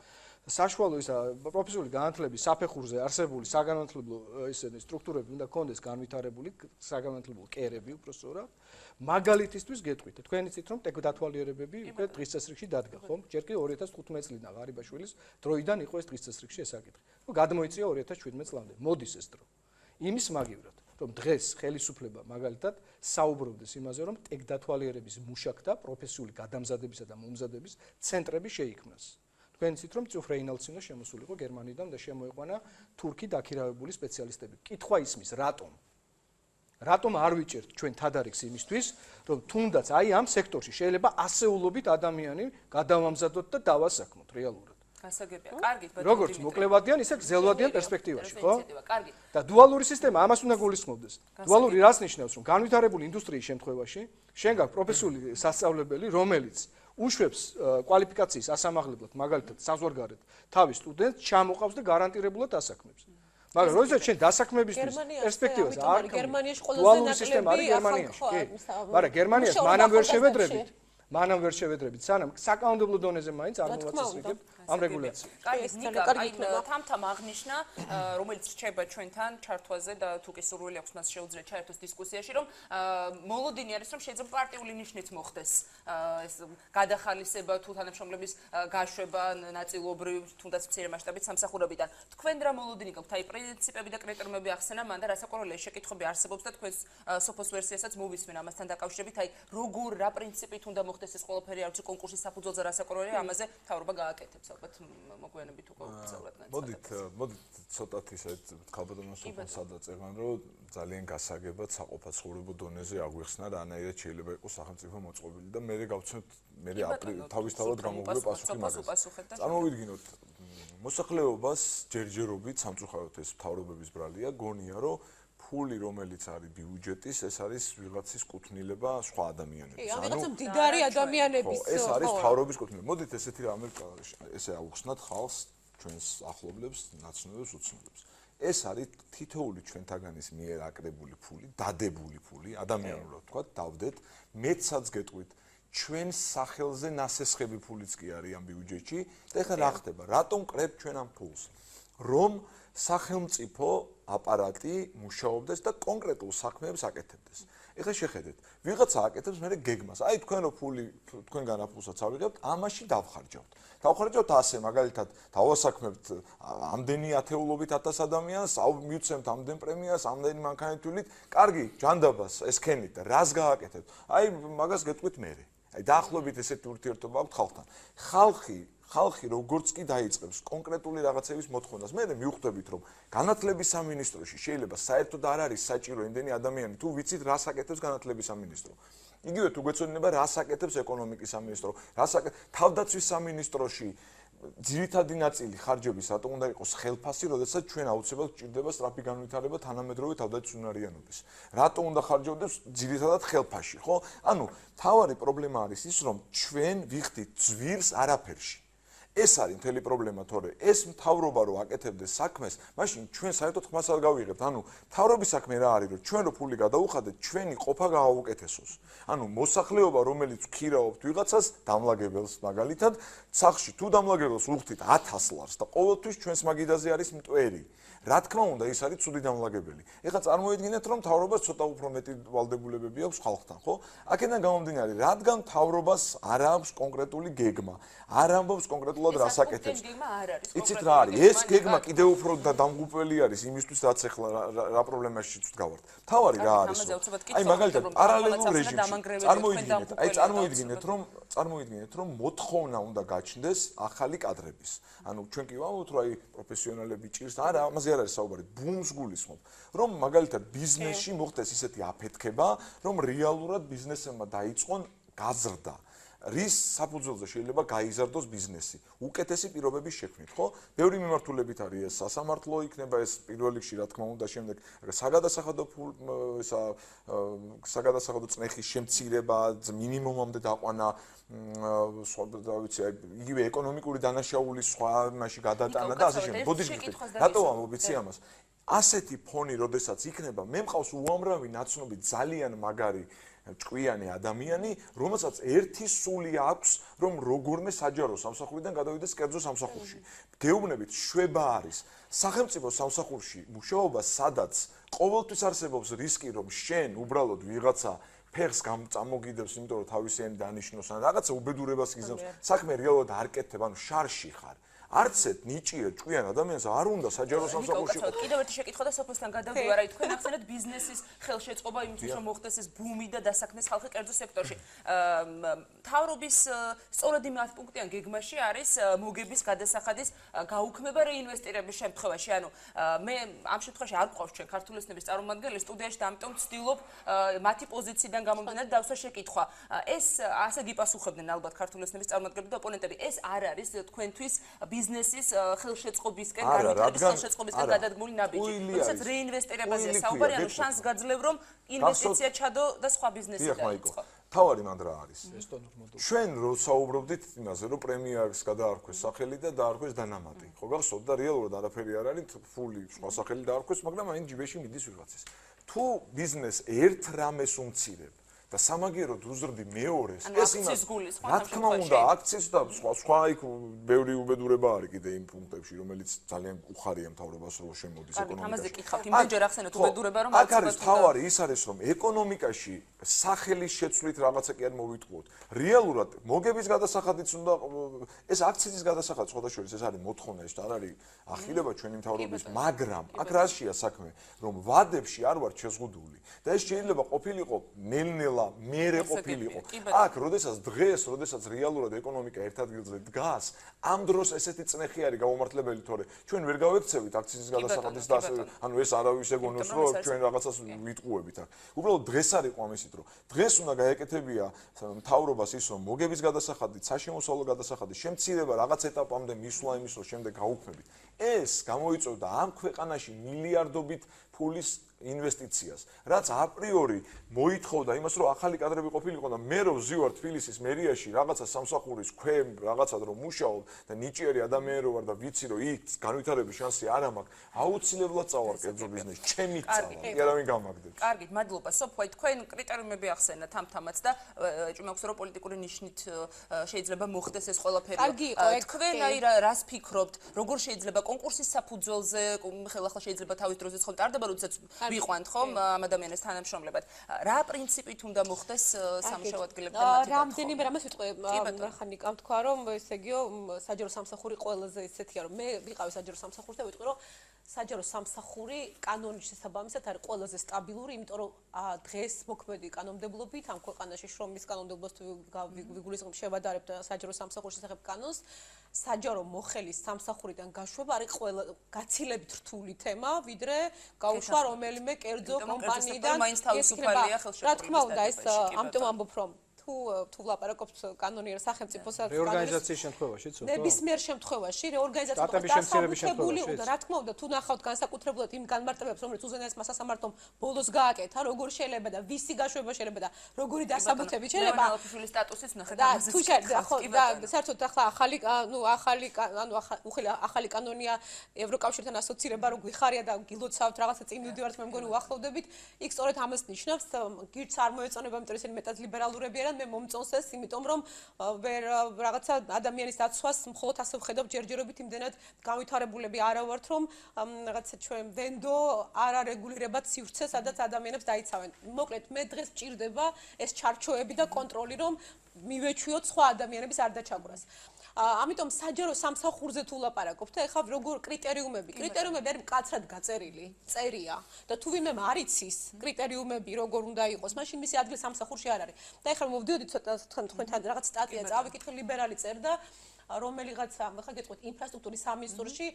საშუალო ისა პროფესიული განათლების საფეხურზე არსებული საგანმანათლებლო ესენი სტრუქტურები უნდა კონდეს განვითარებული, საგანმანათლებლო კერები უпростоრად. მაგალითისთვის გეტყვით, თქვენ იცით, რომ ტექდათვალიერებები უკვე დღის წესრიგში დადგა, ხომ? ჯერ კი 2015 წლიდან ღარიბაშვილის დროიდან იყო ეს დღის წესრიგში ეს საკითხი. გადმოიწია 2017 წლამდე. მოდის ეს დრო. იმის მაგივრად რომ დღეს ხელისუფლება მაგალითად საუბრობდეს იმაზე, რომ ტექდათვალიერების მუშაკთა პროფესიული გადამზადებისა და მომზადების ცენტრები შეიქმნას. თქვენ იცით, რომ წუხ რეინალდსი უნდა შემოსულიყო გერმანიიდან და შემოიყვანა თურქი დაქირავებული სპეციალისტები. კითხვა ისმის, რატომ? რატომ არ ვიჭერთ ჩვენ თადარიგს იმისთვის, რომ თუნდაც აი ამ სექტორში შეიძლება ასეულობით ადამიანი გადავამზადოთ და დავასაქმოთ რეალურად. გასაგებია. კარგით, ბატონო. როგორც მოკლევადიან, ისე გრძელვადიან პერსპექტივაში, ხო? კარგით. და დუალური სისტემა ამას უნდა გულისხმობდეს. დუალური რას ნიშნავს, რომ განვითარებული ინდუსტრიის შემთხვევაში შენ გაქვს პროფესიული სასწავლებელი, რომელიც უშვებს კვალიფიკაციის ასამაღლებლად, მაგალითად, საზღვარგარეთ თავის სტუდენტს ჩამოყავს და გარანტირებულად ასაქმებს. მაგრამ როდესაც შენ დასაქმებისთვის პერსპექტივას არ აქვს, გერმანიაში დუალური ყველაზე სისტემა არის ნაკლები გერმანიაში, კი. მაგრამ გერმანიაში მანამ ვერ შევედრებით. მანამ ვერ შევედრებით, სანამ საკანონმდებლო დონეზე მაინც არ მოვაწესრიგებთ ამ რეგულაციას. კარგი, ნიკა, აი თამთამ აღნიშნა, რომელიც რჩება ჩვენთან ჩართვაზე და თუ კი სურვილი აქვს მას შეუძლია ჩაერთოს დისკუსიაში, რომ მოლოდინი არის, რომ შეიძლება პარტიული ნიშნით მოხდეს ეს გადახალისება თუ თანამშრომლების გაშვება ნაწილობრივ თუნდაც მცირე მასშტაბით სამსახურებიდან. თქვენ რა მოლოდინი გაქვთ? აი პრინციპები და კრიტერიუმები ახსენა მან და რასაკვირველია შეკითხვები არსებობს და თქვენს სოფოს ვერსიასაც მოვისმენ ამასთან დაკავშირებით, აი როგორ რა პრინციპით უნდა მოხდეს ეს ყველაფერი, არც კონკურსის საფუძველზე რასაკვირველია, ამაზე თავრობა გააკეთებს. მოგვიანებით უკვე უწევრად განსაკუთრებით. მოდით ცოტათი ისეთ ქალბატონო სოფოს სადაწევან, რომ ძალიან გასაგებად საყოფაცხოვრებო დონეზე აგვიხსნა რანაირად შეიძლება იყოს სახელმწიფო მოწყობილი და მე გავცნობ მე თავისთავად გამოგვიყვება პასუხი მაგაზე. წარმოვიდგინოთ მოსახლეობას ჯერჯერობით სამწუხაროდ ეს მთავრობების ბრალია გონია, რომ ფული რომელიც არის ბიუჯეტის, ეს არის ვიღაცის კუთვნილება სხვა ადამიანების. ანუ რაღაცა მდიდარი ადამიანების. ეს არის მთავრობის კუთვნილება. მოდით ესეთი რამე ესე აუხსნათ ხალხს, ჩვენს ახლობლებს, ნაცნობებს, უცნობებს. ეს არის თითოეული ჩვენთაგანის მიერ აკრებული ფული, დადებული ფული, ადამიანურად ვთქვათ, დავდეთ, მეცაც გეტყვით, ჩვენ სახელზე ნასესხები ფულიც კი არის ამ ბიუჯეტში და ეხლა რა ხდება? რატომ კრებთ ჩვენ ამ ფულს? რომ სახელმწიფო აპარატი მუშაობდეს და კონკრეტულ საქმეებს აკეთებდეს. ეხლა შეხედეთ, ვიღაცა აკეთებს მე გეგმას. აი თქვენ რო ფული თქვენგან აფულსაც ავიღებთ, ამაში დავხარჯავთ. დავხარჯავთ ასე, მაგალითად, დავასაქმებთ ამდენი ათეულობით 1000 ადამიანს, მივცემთ ამდენ პრემიას, ამდენი მანქანათულით. კარგი, ჯანდაბას ესქენით და რას გააკეთებთ? აი მაგას გეტყვით მე. აი დაახლოებით ესეთი ურთიერთობა აქვს ხალხთან. ხალხი როგორც კი დაიწყებს კონკრეტული რაღაცების მოთხოვნას, მე მივხვდებით, რომ განათლების სამინისტროში შეიძლება საერთოდ არ არის საჭირო იმდენი ადამიანი, თუ ვიცით რას აკეთებს განათლების სამინისტრო. იგივე თუ გვეცოდინება რას აკეთებს ეკონომიკის სამინისტრო, თავდაცვის სამინისტროში ძირითადი ნაწილი ხარჯების რატომ უნდა იყოს ხელფასი, როდესაც ჩვენ აუცილებლად გვჭირდება სწრაფი განვითარება თანამედროვე თავდაცვის უნარიანობის. რატომ უნდა ხარჯავდეს ძირითადად ხელფასში, ხო? ანუ თავარი პრობლემა არის ის, რომ ჩვენ ვიხდით ძვირს არაფერში. ეს არის მთელი პრობლემა, თორე ეს მთავრობა რო აკეთებდეს საქმეს, მაშინ ჩვენ საერთოდ ხმას არ გავიღებთ. ანუ მთავრობის საქმე რა არის, რომ ჩვენ რო ფული გადავუხადეთ, ჩვენი ყოფა გააუკეთესოს. ანუ მოსახლეობა, რომელიც ქირაობთ ვიღაცას, დამლაგებელს მაგალითად, სახლში თუ დამლაგებელს უხდით 1000 ლარს და ყოველთვის ჩვენს მაგიდაზე არის მტვერი. რა თქმა უნდა, ის არის ცუდი დამლაგებელი. ეხლა წარმოიდგინეთ, რომ მთავრობას ცოტა უფრო მეტი ვალდებულებები აქვს ხალხთან, ხო? აქედან გამომდინარე, რადგან მთავრობას არ აქვს კონკრეტული გეგმა, არ ამბობს კონკრეტულად რას აკეთებს. იცით რა არის? ეს გეგმა კიდევ უფრო დამღუპველი არის იმისთვის, რაც ეხლა რა პრობლემაში ვდგავართ. თავარი რა არის? აი მაგალითად, პარალელურ რეჟიმში წარმოიდგინეთ, რომ მოთხოვნა უნდა გაჩნდეს ახალი კადრების. ანუ ჩვენ კი ვამბობთ, რომ აი პროფესიონალები ჭირს, არა, ამაზე არ არის საუბარი, ბუმს გულისხმობ, რომ მაგალითად ბიზნესში მოხდეს ისეთი აფეთქება, რომ რეალურად ბიზნესებმა დაიწყონ გაზრდა. რის საფუძველზე შეიძლება გაიზარდოს ბიზნესი, უკეთესი პირობების შექმნით, ხო? ბევრი მიმართულებით არის ეს სასამართლო იქნება, ეს პირველ რიგში რა თქმა უნდა, შემდეგ საგადასახადო წნეხის შემცირება, მინიმუმამდე დაყვანა, იგივე ეკონომიკური დანაშაულის სხვა მასში გადატანა და ასე შემდეგ. ბოდიშგიტი. რატო ვამბობ იცი ამას? ასეთი ფონი, როდესაც იქნება, მე მყავს უამრავი ნაცნობი ძალიან მაგარი ჭკვიანი ადამიანი, რომელსაც ერთი სული აქვს, რომ როგორმე საჯარო სამსახურიდან გადავიდეს კერძო სამსახურში. გეუბნებით, შვება არის სახელმწიფო სამსახურში მუშაობა, სადაც ყოველთვის არსებობს რისკი, რომ შენ უბრალოდ ვიღაცა ფეხს წამოგიდებს, იმიტომ რომ თავისიანი დანიშნოს ან რაღაცა უბედურებას იზამს. საქმე რეალურად არ კეთდება, ანუ შარში ხარ. არცეთ ნიჭიერ ჭკვიან ადამიანს არ უნდა საჯარო სამსახურში. კიდევ ერთი შეკითხვა და სოფოსთან გადავდივარ, აი თქვენ ახსენეთ ბიზნესის ხელშეწყობა იმისთვის, რომ მოხდეს ეს ბუმი და დასაქმდეს ხალხი კერძო სექტორში. მთავრობის სწორედ იმ 10 პუნქტიან გეგმაში არის მოგების გადასახადის გაუქმება რეინვესტირების შემთხვევაში. ანუ მე ამ შემთხვევაში არ გვყავს ჩვენ ქართული ოცნების წარმომადგენელი სტუდიაში და ამიტომ ვცდილობ მათი პოზიციიდან გამომდინარე დავსვა შეკითხვა. ეს ასე გიპასუხებდნენ ალბათ ქართული ოცნების წარმომადგენლები და ოპონენტები. ეს არ არის თქვენთვის ბიზნესის ხელშეწყობისკენ, განვითარების ხელშეწყობისკენ გადადგმული ნაბიჯი. როდესაც რეინვესტირებაზე საუბარი, ანუ შანს გაძლევ, რომ ინვესტიცია ჩადო და სხვა ბიზნესი დაიწყო. თავარი მანდრა არის. ჩვენ რო საუბრობდით იმაზე, რომ პრემიას გადაარქვეს სახელი და დაარქვეს დანამატი. ხო გახსოვთ და რეალურად არაფერი არ არის, ფული სხვა სახელი დაარქვეს, მაგრამ აი ჯიბეში მიდის ვიღაცის. თუ ბიზნეს ერთ რამეს უმცირებ და სამაგიეროდ უზრდი მეორეს, ეს იმას რა თქმა უნდა, აქციის და სხვა იქ ბევრი უბედურება არის კიდე იმ პუნქტებში, რომელიც ძალიან უხარია მთავრობას რო შემოდის ეკონომიკაში. ამაზე კითხავთ, იმენჯერ ახსენეთ უბედურება, რომ აქ არის თავარი ის არის, რომ ეკონომიკაში სახელის შეცვლით რაღაცა კი არ მოვიტყუოთ. რეალურად მოგების გადასახადიც უნდა ეს აქციის გადასახადი სხვადასხვა ეს არის მოთხოვნა, ეს არ არის ახილება ჩვენი მთავრობის, მაგრამ აქ რაშია საქმე, რომ ვადებში არ ვარ შეზღუდული და ეს შეიძლება ყოფილიყო ნელ-ნელა მერე ყოფილიყო. აქ, როდესაც რეალურად ეკონომიკა ერთ ადგილზე დგას, ამ დროს ესეთი წნეხი არის გამომართლებელი, თორე ჩვენ ვერ გავექცევით აქციის გადასახადის და ანუ ეს არავის ეგონოს, რომ ჩვენ რაღაცას ვიტყუებით აქ. უბრალოდ დღეს არ იყო ამისით, რომ დღეს უნდა გაეკეთებია მთავრობას ის, რომ მოგების გადასახადი, საშემოსავლო გადასახადი შემცირება რაღაც ეტაპამდე მისვლა იმის, რომ შემდეგ გაუქმებით. ეს გამოიწვევდა ამ ქვეყანაში მილიარდობით ფულის ინვესტიციას, რაც აპრიორი მოითხოვდა იმას, რომ ახალი კადრები ყოფილიყო და მე რო ვზივარ თბილისის მერიაში რაღაცა სამსახურის ქვემ რაღაცად რომ მუშაობ და ნიჭიერი ადამიანი რო ვარ და ვიცი რომ იქ განვითარების შანსი არ მაქვს, აუცილებლად წავარ კერძო ბიზნესში, ჩემი წავა, კი არავინ გამაგდებს. კარგით, მადლობა სოფო, თქვენ კრიტერიუმები ახსენეთ ამთამაც და ჭუმაქვს რომ პოლიტიკური ნიშნით შეიძლება მოხდეს ეს ყველაფერი. თქვენ აი რას ფიქრობთ, როგორ შეიძლება კონკურსის საფუძველზე, ხელახლა შეიძლება თავის დროზე ცხობთ, არდება როდესაც ვიყვანთ ხომ ამ ადამიანის თანამშრომლებად. რა პრინციპით უნდა მოხდეს სამუშაო ადგილებთან მათი? რამდენიმე რამეს ვიტყვი, ხანიკამ თქვა რომ ესე იგიო საჯარო სამსახური ყველაზე ისეთია რომ მე ვიყავი საჯარო სამსახურში და ვიტყვი რომ საჯარო სამსახური კანონის შესაბამისად არის ყველაზე სტაბილური, იმიტომ რომ დღეს მოქმედი კანონმდებლობით ამ ქვეყანაში შრომის კანონმდებლობას ვიგულისხმობ შევადარებთ საჯარო სამსახურის შესახებ კანონს, საჯარო მოხელის სამსახურიდან გაშვება არის ყველა გაცილებით რთული თემა, ვიდრე გაუშვა რომელიმე კერძო კომპანიიდან მაინც თავისუფალია ხელშეკრულების. რა თქმა უნდა, ეს ამიტომ ამბობ რომ თუ თუ ვლაპარაკობთ კანონიერ სახელმწიფოსაც რეორგანიზაციის შემთხვევაში ცოტა ნებისმიერ შემთხვევაში რეორგანიზაცია უნდა რა თქმა უნდა თუ ნახავთ განსაკუთრებულად იმ განმარტებებს რომელიც უზენაესმა სასამართლომ ბოლოს გააკეთა როგორ შეიძლება და ვისი გაშვება შეიძლება და როგორი დასაბუთები შეიძლება ლეონელოფიშვილის სტატუსის ნახეთ და თუ და საერთოდ ახლა ახალი კანონია ევროკავშირთან ასოცირება რო გვიხარია და გილოცავთ რაღაცა წინ მივდივართ მე მგონი უახლოვდებით იქ სწორედ ამას ნიშნავს გირჩ არ მოეწონება იმიტომ ისინი მეტად ლიბერალურები არიან მე მომწონს ეს იმიტომ რომ ვერ რაღაცა ადამიანის დაცვას მხოლოდ ასე ვხედავ ჯერჯერობით იმდენად გავითარებულები არა ვართ რომ რაღაცა ჩვენ ვენდო არ არეგულირებად სივრცე სადაც ადამიანებს დაიცავენ მოკლედ მე დღეს მჭირდება ეს ჩარჩოები და კონტროლი რომ მივეჩვიოთ სხვა ადამიანების არ დაჩაგვრას ამიტომ საჯარო სამსახურზე თუ ლაპარაკობთ ეხლა როგორ კრიტერიუმები არის მკაცრად გაწერილი წერია და თუ ვინმე არ იცის კრიტერიუმები როგორ უნდა იყოს მაშინ მისი ადგილი სამსახურში არ არის და ეხლა მოვდიოდი ცოტა თქვენთან რაღაც სტატია წავიკითხე ლიბერალი წერდა რომელიღაცა ხა გეტყვით ინფრასტრუქტურის სამინისტროში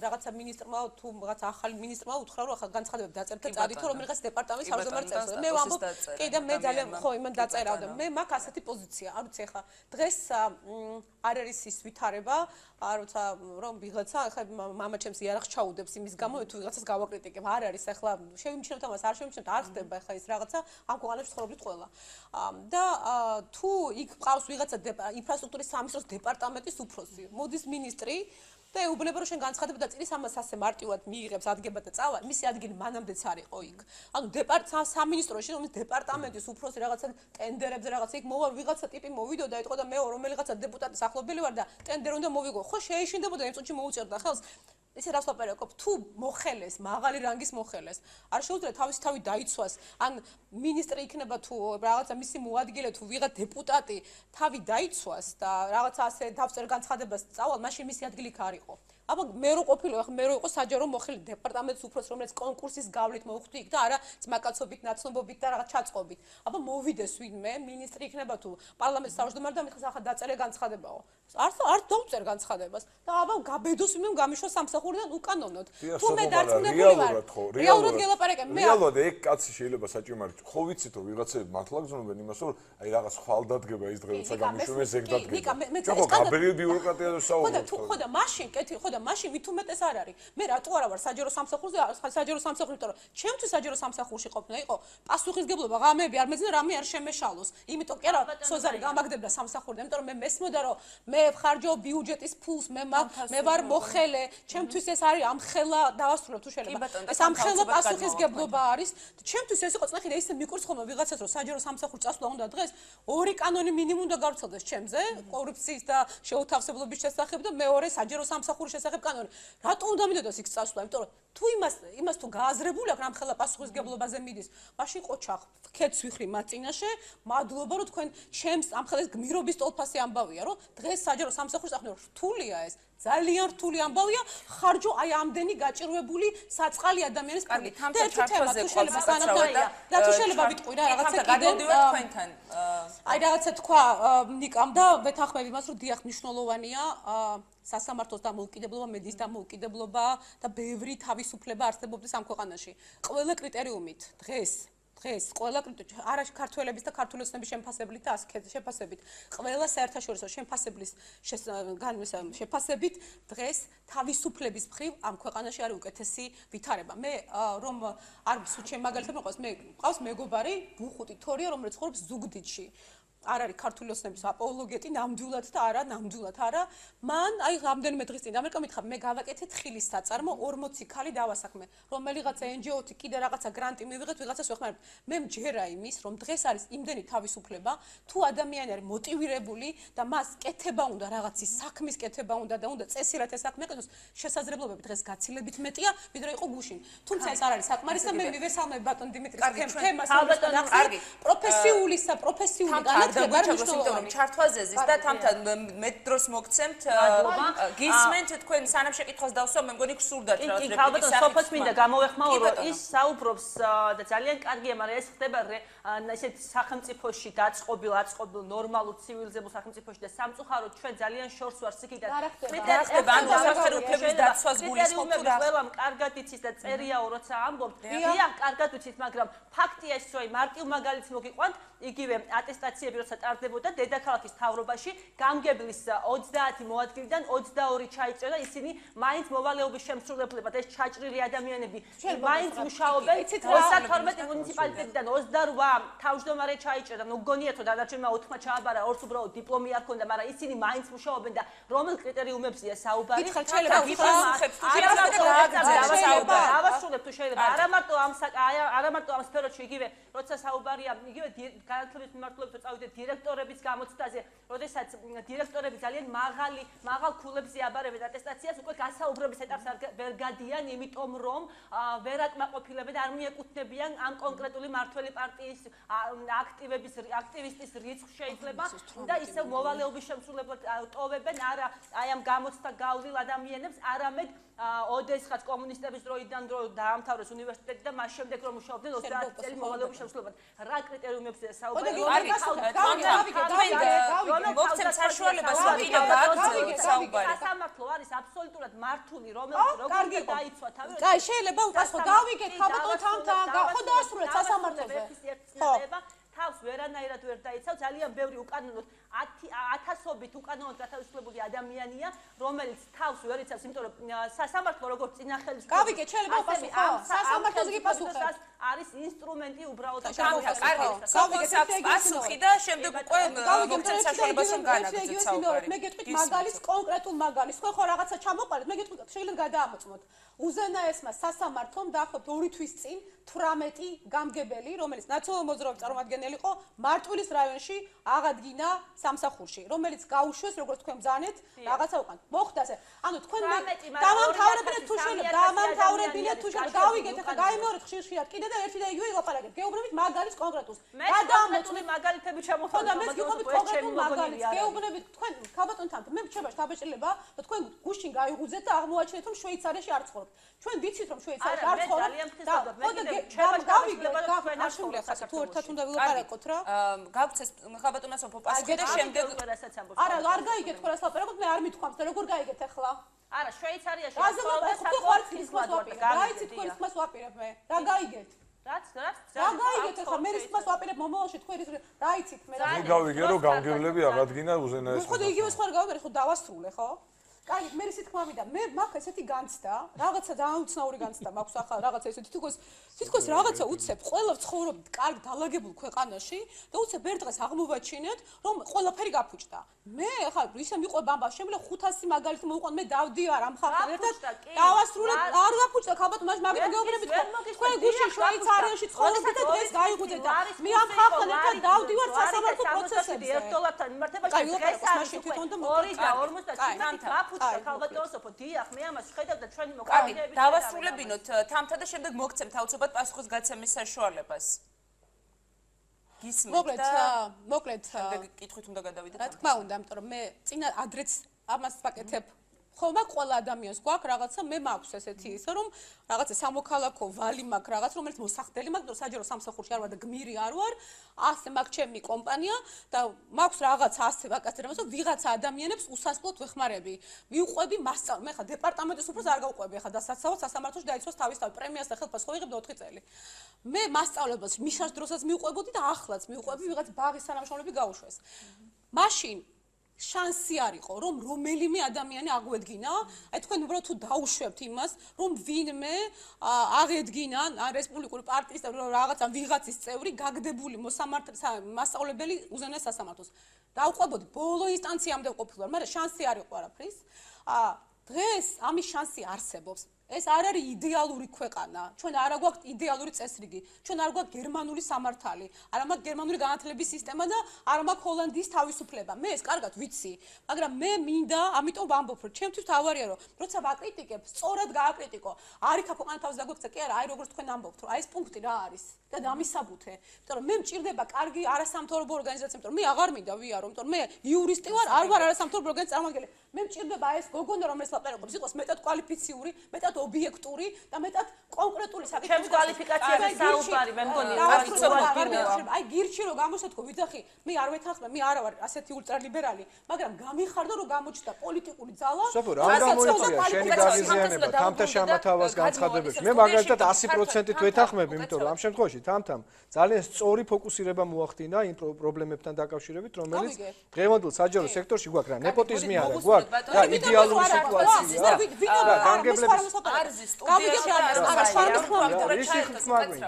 რაღაცა მინისტრმა თუ რაღაცა ახალი მინისტრმა უთხრა რომ ახლა განცხადებები დაწერდა წადითო რომელიღაც დეპარტამენტის თავმჯდომარე წერს მე ვამბობ კი და მე ძალიან ხო იმან დაწერავ და მე მაქვს ასეთი პოზიცია არ ვიცი ახლა დღეს არ არის ის ვითარება როცა რომ ვიღაცა ახლა მამა ჩემს იარაღს ჩაუდებს იმის გამო თუ ვიღაცას გავაკრიტიკებ არ არის ახლა შევიმჩნევთ ამას არ შევიმჩნევთ არ ხდება ახლა ის რაღაცა ამ ქვეყანაში ცხოვრობთ ყველა და თუ იქ ყავს ვიღაცა ინფრასტრუქტურის სამინისტროს დეპარტამენტის უფროსი მოდის მინისტრი და ეუბნება რომ შენ განცხადება და წილის ამას ასე მარტივად მიიღებს ადგება და წავა მისი ადგილი მანამდეც არ იყო იქ ანუ სამინისტროში რომ დეპარტამენტის უფროსი რაღაცა ტენდერებზე რაღაცა იქ მოვა ვიღაცა ტიპი მოვიდო და ეტყო და მე რომელიღაცა დეპუტატის ახლობელი ვარ და ტენდერი უნდა მოვიგო ხო შეეშინდებოდა იმ წუთში მოუწერდა ხელს ისე რას ვაპარაკობ თუ მოხელეს მაღალი რანგის მოხელეს არ შეუძლია თავისი თავი დაიცვას ან მინისტრი იქნება თუ რაღაცა მისი მოადგილე თუ ვიღა დეპუტატი თავი დაიცვას და რაღაცა ასე დავწერ განცხადებას წავალ მაშინ მისი ადგილი იქ არ იყო აბა მე რო ყოფილიყო ახლა მე რო იყო საჯარო მოხელი დეპარტამენტის უფროსი რომელიც კონკურსის გავლით მოვხვდი იქ და არა ძმაკაცობით ნაცნობობით და რაღაც ჩაწყობით აბა მოვიდეს ვინმე მინისტრი იქნება თუ პარლამენტის თავმჯდომარე და მითხეს ახლა დაწერე განცხადებაო არ დავწერ განცხადებას და აბა გაბედოს ვინმე გამიშვა სამსახურიდან უკანონოდ თუ მე დარწმუნებული ვარ რეალურად გელაპარაკებ მე რეალურად ეგ კაცი შეიძლება საჭირო მაგრამ ხო ვიცით რომ ვიღაცები მართლა გზნობენ იმას რომ აი რაღაც ხვალდადგება ის დღე როცა გამიშვა ეს ეგ დადგება ხო გაბელი ბიუროკრატია საუბრობთ ხო და მაშინ კეთილ ხო და მაშინ მით უმეტეს არ არის მე რატო არა ვარ საჯარო სამსახურზე საჯარო სამსახური იმიტომ რომ ჩემთვის საჯარო სამსახურში ყოფნა იყო პასუხისგებლობა ღამეები არ მეძინა რამე არ შემეშალოს იმიტომ კი არა სოზარი გამაგდებდა სამსახურიდან იმიტომ რომ მე მესმოდა რომ მე ვხარჯავ ბიუჯეტის ფულს მე ვარ მოხელე ჩემთვის ეს არის ამხელა დავასრულებ თუ შეიძლება ეს ამხელა პასუხისგებლობა არის ჩემთვის ეს იყო წნახი და ისე მიკურს ხოლმე ვიღაცას რომ საჯარო სამსახური წასვლა უნდა დღეს ორი კანონი მინიმუმ უნდა გავრცელდეს ჩემზე კორუფციის და შეუთავსებლობის შესახებ და მეორე საჯარო სამსახურის შესახებ კანონი რატო უნდა მინდოდოს იქ წასვლა იმიტომ რომ თუ იმას თუ გააზრებული აქვს რამხელა პასუხისგებლობაზე მიდის მაშინ ყოჩახ ქეთს ვიხრი მათ წინაშე მადლობა რომ თქვენ ჩემს ამხელას გმირობის ტოლფასი ამბავია რომ დღეს საჯარო სამსახურის ახლა რთულია ეს ძალიან რთული ამბავია ხარჯო აი ამდენი გაჭირვებული საწყალი ადამიანის კარგი თამთა ჩართვაზე ყოლსაცრავდა და თუ შეიძლება ვიტყვი რა რაღაცა გადავდივართ თქვენთან აი რაღაცა თქვა ნიკამ და ვეთანხმები მას რომ დიახ მნიშვნელოვანია სასამართლოს დამოუკიდებლობა მედიის დამოუკიდებლობა და ბევრი თავისუფლება არსებობდეს ამ ქვეყანაში ყველა კრიტერიუმით დღეს ყველა არა ქართველების და ქართული ოცნების შემფასებლით და შეფასებით ყველა საერთაშორისო შემფასებლის შეფასებით დღეს თავისუფლების მხრივ ამ ქვეყანაში არის უკეთესი ვითარება მე რომ არ სულ ჩემ მაგალითად მოყავს მე ყავს მეგობარი ბუხუტი თორია რომელიც ცხოვრობს ზუგდიდში არ არის ქართული ოცნების აპოლოგეტი ნამდვილად და არა ნამდვილად არა მან აი რამდენიმე დღის წინ ამერიკა მითხა მე გავაკეთე თხილის საწარმო 40 ქალი დავასაქმე რომელიღაცა NGO-თი კიდე რაღაცა გრანტი მივიღეთ ვიღაცას ვეხმარებ მე მჯერა იმის რომ დღეს არის იმდენი თავისუფლება თუ ადამიანი არის მოტივირებული და მას კეთება უნდა რაღაცის საქმის კეთება უნდა და უნდა წესირად ეს საქმე ეკეთოს შესაძლებლობები დღეს გაცილებით მეტია ვიდრე იყო გუშინ თუმცა ეს არ არის საკმარის და მე მივესალმებ ბატონ დიმიტრის თემას პროფესიული ჩართვაზე ზის და თამთან მე დროს მოგცემთ გისმენთ თქვენ სანამ შეკითხვას დავსვა მე მგონი გსურდათ რა კი ალბათ სოფოს მინდა გამოვეხმაო რომ ის საუბრობს და ძალიან კარგია მაგრამ ეს ხდება ესეთ სახელმწიფოში დაწყობილ აწყობილ ნორმალურ ცივილიზებულ სახელმწიფოში და სამწუხაროდ ჩვენ ძალიან შორს ვართ იქიდან საქართველოს დაცვას გულისხმობ თუ რა ყველამ კარგად იცის და წერიაო როცა ამბობთ დიახ კარგად ვიცით მაგრამ ფაქტია ის რომ მარტივ მაგალითს მოგიყვანთ იგივე ატესტაციები როცა ტარდებოდა დედაქალაქის მთავრობაში, გამგებლის 30 მოადგილიდან 22 ჩაიწერა და ისინი მაინც მოვალეობის შემსრულებლებად ეს ჩაჭრილი ადამიანები მაინც მუშაობენ 32 მუნიციპალიტეტიდან 28 თავმჯდომარე ჩაიჭრა და ნუ გონიათ რომ დანარჩენმა 4-მა ჩააბარა ორს უბრალოდ დიპლომი არ ქონდა მაგრამ ისინი მაინც მუშაობენ და რომელ კრიტერიუმებზია საუბარი დავასრულებ თუ შეიძლება არა მარტო ამ სფეროში იგივე როცა საუბარია იგივე განათლების მიმართულებით წავიდეთ დირექტორების გამოცდაზე როდესაც დირექტორები ძალიან მაღალ ქულებზე აბარებენ ატესტაციას უკვე გასაუბრების ეტაპს ვერ გადიან იმიტომ რომ ვერ აკმაყოფილებენ არ მიეკუთვნებიან ამ კონკრეტული მართველი პარტიის აქტივისტის რიცხვს შეიძლება და ისევ მოვალეობის შემსრულებლად ტოვებენ არა აი ამ გამოცდა გავლილ ადამიანებს არამედ ოდესღაც კომუნისტების დროიდან დაამთავრეს უნივერსიტეტი და მას შემდეგ რომ მუშაობდნენ 30 წელი მოვალეობის შემსრულებლად რა კრიტერიუმებზე საუბარი მოგცემ საშუალებას ვიდეო გააგრძელოთ საუბარი სასამართლო არის აბსოლუტურად მართული როგორ დაიცვა თავი კაი შეიძლება უკასო გავიგეთ ხაბატონ თამთა ხო დაასრულეთ სასამართლოზე ხო თავს ვერანაირად ვერ დაიცავ ძალიან ბევრი უკანონოდ 1000-ობით უკანონოდ გათავისუფლებული ადამიანია რომელიც თავს ვერ იცავს იმიტომ რომ სასამართლო როგორც წინახელის გავიგეთ შეიძლება უკასო ხო სასამართლოზე გიპასუხებ არის ინსტრუმენტი უბრალოდ პასუხი და შემდეგ უკვე მოგცემ საშუალებას რომ განაგრძოთ საუბარი მე გეტყვით მაგალითს კონკრეტულ მაგალითს ხო რაღაცა ჩამოყალიბეთ მე გეტყვით შეიძლება გადაამოწმოთ უზენაესმა სასამართლომ დაახლოებით 2 თვის წინ 18 გამგებელი რომელიც ნაციონალური მოძრაობის წარმომადგენელი იყო მარტვილის რაიონში აღადგინა სამსახურში რომელიც გაუშვეს როგორც თქვენ ბრძანეთ რაღაცა უკან მოხდა ასე ანუ თქვენ დამამთავრებელეთ თუ შეიძლება დამამთავრებელეთ თუ შეიძლება გავიგეთ ახლა გაიმეორეთ ხშირად კიდე და ერთი და იგივე ილაპარაკეთ გეუბნებით მაგალითს კონკრეტულს გადამოწმული მაგალითები ჩამოხდა მე გიყვებით კონკრეტულ მაგალითს გეუბნებით თქვენ ხაბატონ თამთა მე მრჩება შთაბეჭდილება და თქვენ გუშინ გაიგუძეთ და აღმოაჩინეთ რომ შვეიცარიაში არ ცხოვრობთ ჩვენ ვიცით რომ შვეიცარიაში არ ცხოვრობთ თუ ერთად უნდა ვილაპარაკოთ რა გავცეს ხაბატონას პასუხი და შემდეგ არა არ გაიგეთ ხო რა საპარაკოთ მე არ მithქვამს და როგორ გაიგეთ ახლა არა შვეიცარიაში რა გაიგეთ თქვენ ვაპირებ მე რა გაიგეთ რა გაიგეთ ახლა მე რისკს ვაპირებ მომავალში თქვენ რა იცით მე მე გავიგე რომ გამგებლები აღადგინა უზენაესმა ხო იგივე სხვა გავიგე ხო დავასრულე ხო კაი, მე ისეთ თქმა მინდა, მე მაქვს ესეთი განცდა, რაღაცა ძალიან უცნაური განცდა მაქვს ახლა, რაღაცა ესეთი თითქოს რაღაცა უცებ, ყველა ცხოვრობთ კარგ დალაგებულ ქვეყანაში და უცებ ერთ დღეს აღმოვაჩინეთ, რომ ყველაფერი გაფუჭდა. მე ახლა ისე მიყვება ამბავს, შემიძლია 500 მაგალითი მოვუყოთ, მე დავდივარ ამ ხალხთან ერთად, დავასრულებ, არ გაფუჭდა, ხაბათ, მაგით გეუბნებით, თქვენ გუშინ შვეიცარიაში ცხოვრობთ და დღეს გაიგუძეთ და მე ამ ხალხთან ერთად დავდივარ სასამართლო პროცესებზე. ერთდოლართან მიმართებაში დღეს არის თვითონ და 2.59 ხალბატონსოფო დიახ მე ამას ხედავ და ჩვენი მოკავშირეები დავასრულებინოთ თამთა და შემდეგ მოგცემ თავისუფლად პასუხის გაცემის საშუალებას გისმენთ მოკლედ შემდეგ კითხვით უნდა გადავიდეთ რა თქმა უნდა იმიტომ რომ მე წინა ადრეც ამას ვაკეთებ ხოლმე ყველა ადამიანს გვაქვს რაღაცა მე მაქვს ესეთი ისე რომ რაღაცა სამოქალაქო ვალი მაქვს რაღაც რომელიც მოსახდელი მაქვს რომ საჯარო სამსახურში არ ვარ და გმირი არ ვარ ასე მაქვს ჩემი კომპანია და მაქვს რაღაცა ასე ვაკეთებ რომ ვიღაცა ადამიანებს უსასყლოდ ვეხმარები ვიუყვები მასწავლ მე ხა დეპარტამენტის უფროს არ გავუყვები ხა და საცავად სასამართლოში დაიცვას თავისთავად პრემიას და ხელფასს ხო იღებ 4 წელი მე მასწავლებას მისას დროსაც მიუყვებოდი და ახლაც მიუყვები ვიღაც ბაღის თანამშრომლები გაუშვეს მაშინ შანსი არ იყო რომ რომელიმე ადამიანი აღვედგინა აი თქვენ უბრალოდ თუ დაუშვებთ იმას რომ ვინმე აღედგინა რესპუბლიკური პარტიის რაღაცა ვიღაცის წევრი გაგდებული მასწავლებელი უზენაეს სასამართლოს დავყვებოდი ბოლო ინსტანციამდე ყოფილვარ მაგრამ შანსი არ იყო არაფრის დღეს ამის შანსი არსებობს ეს არ არის იდეალური ქვეყანა. ჩვენ არ გვაქვს იდეალური წესრიგი. ჩვენ არ გვაქვს გერმანული სამართალი. არ მაქვს გერმანული განათლების სისტემა და არ მაქვს ჰოლანდიის თავისუფლება. მე ეს კარგად ვიცი, მაგრამ მე მინდა, ამიტომ ვამბობ, რომ ჩემთვის თავარია, რომ როცა ვაკრიტიკებ, სწორად გააკრიტიკო. არ იქა ქვეყანა თავს დაგვექცა, კი არა, აი როგორც თქვენ ამბობთ, რომ აი ეს პუნქტი რა არის და დამისაბუთე. იმიტომ რომ მე მჭირდება კარგი არასამთავრობო ორგანიზაცია, იმიტომ რომ მე აღარ მინდა ვიარო, იმიტომ რომ მე იურისტი ვარ, არ ვარ არასამთავრობო ორგანიზაციის წარმომადგენელი. მე მჭირდება ეს გოგონა, რომელიც ლაპარაკობს, იყოს მეტად კვალიფიციური, მეტად მეტად ობიექტური და მეტად კონკრეტული საკითხი. ჩემს კვალიფიკაციაზე საუბარი, მე მგონი, აი გირჩი რომ გამოსათქო ვიძახი, მე არ ვეთანხმე, მე არა ვარ ასეთი ულტრალიბერალი, მაგრამ გამიხარდა რომ გამოჩნდა პოლიტიკური ძალა. სოფო, რა გამოიწვია შენი გაღიზიანება თამთა შემათავას განცხადებებში. მე მაგალითად 100%-ით ვეთანხმები, იმიტომ რომ ამ შემთხვევაში თამთამ ძალიან სწორი ფოკუსირება მოახდინა იმ პრობლემებთან დაკავშირებით, რომელიც დღევანდელ საჯარო სექტორში გვაქვს რა, nepotizmi არა, გვაქვს და იდეალური სიტუაცია.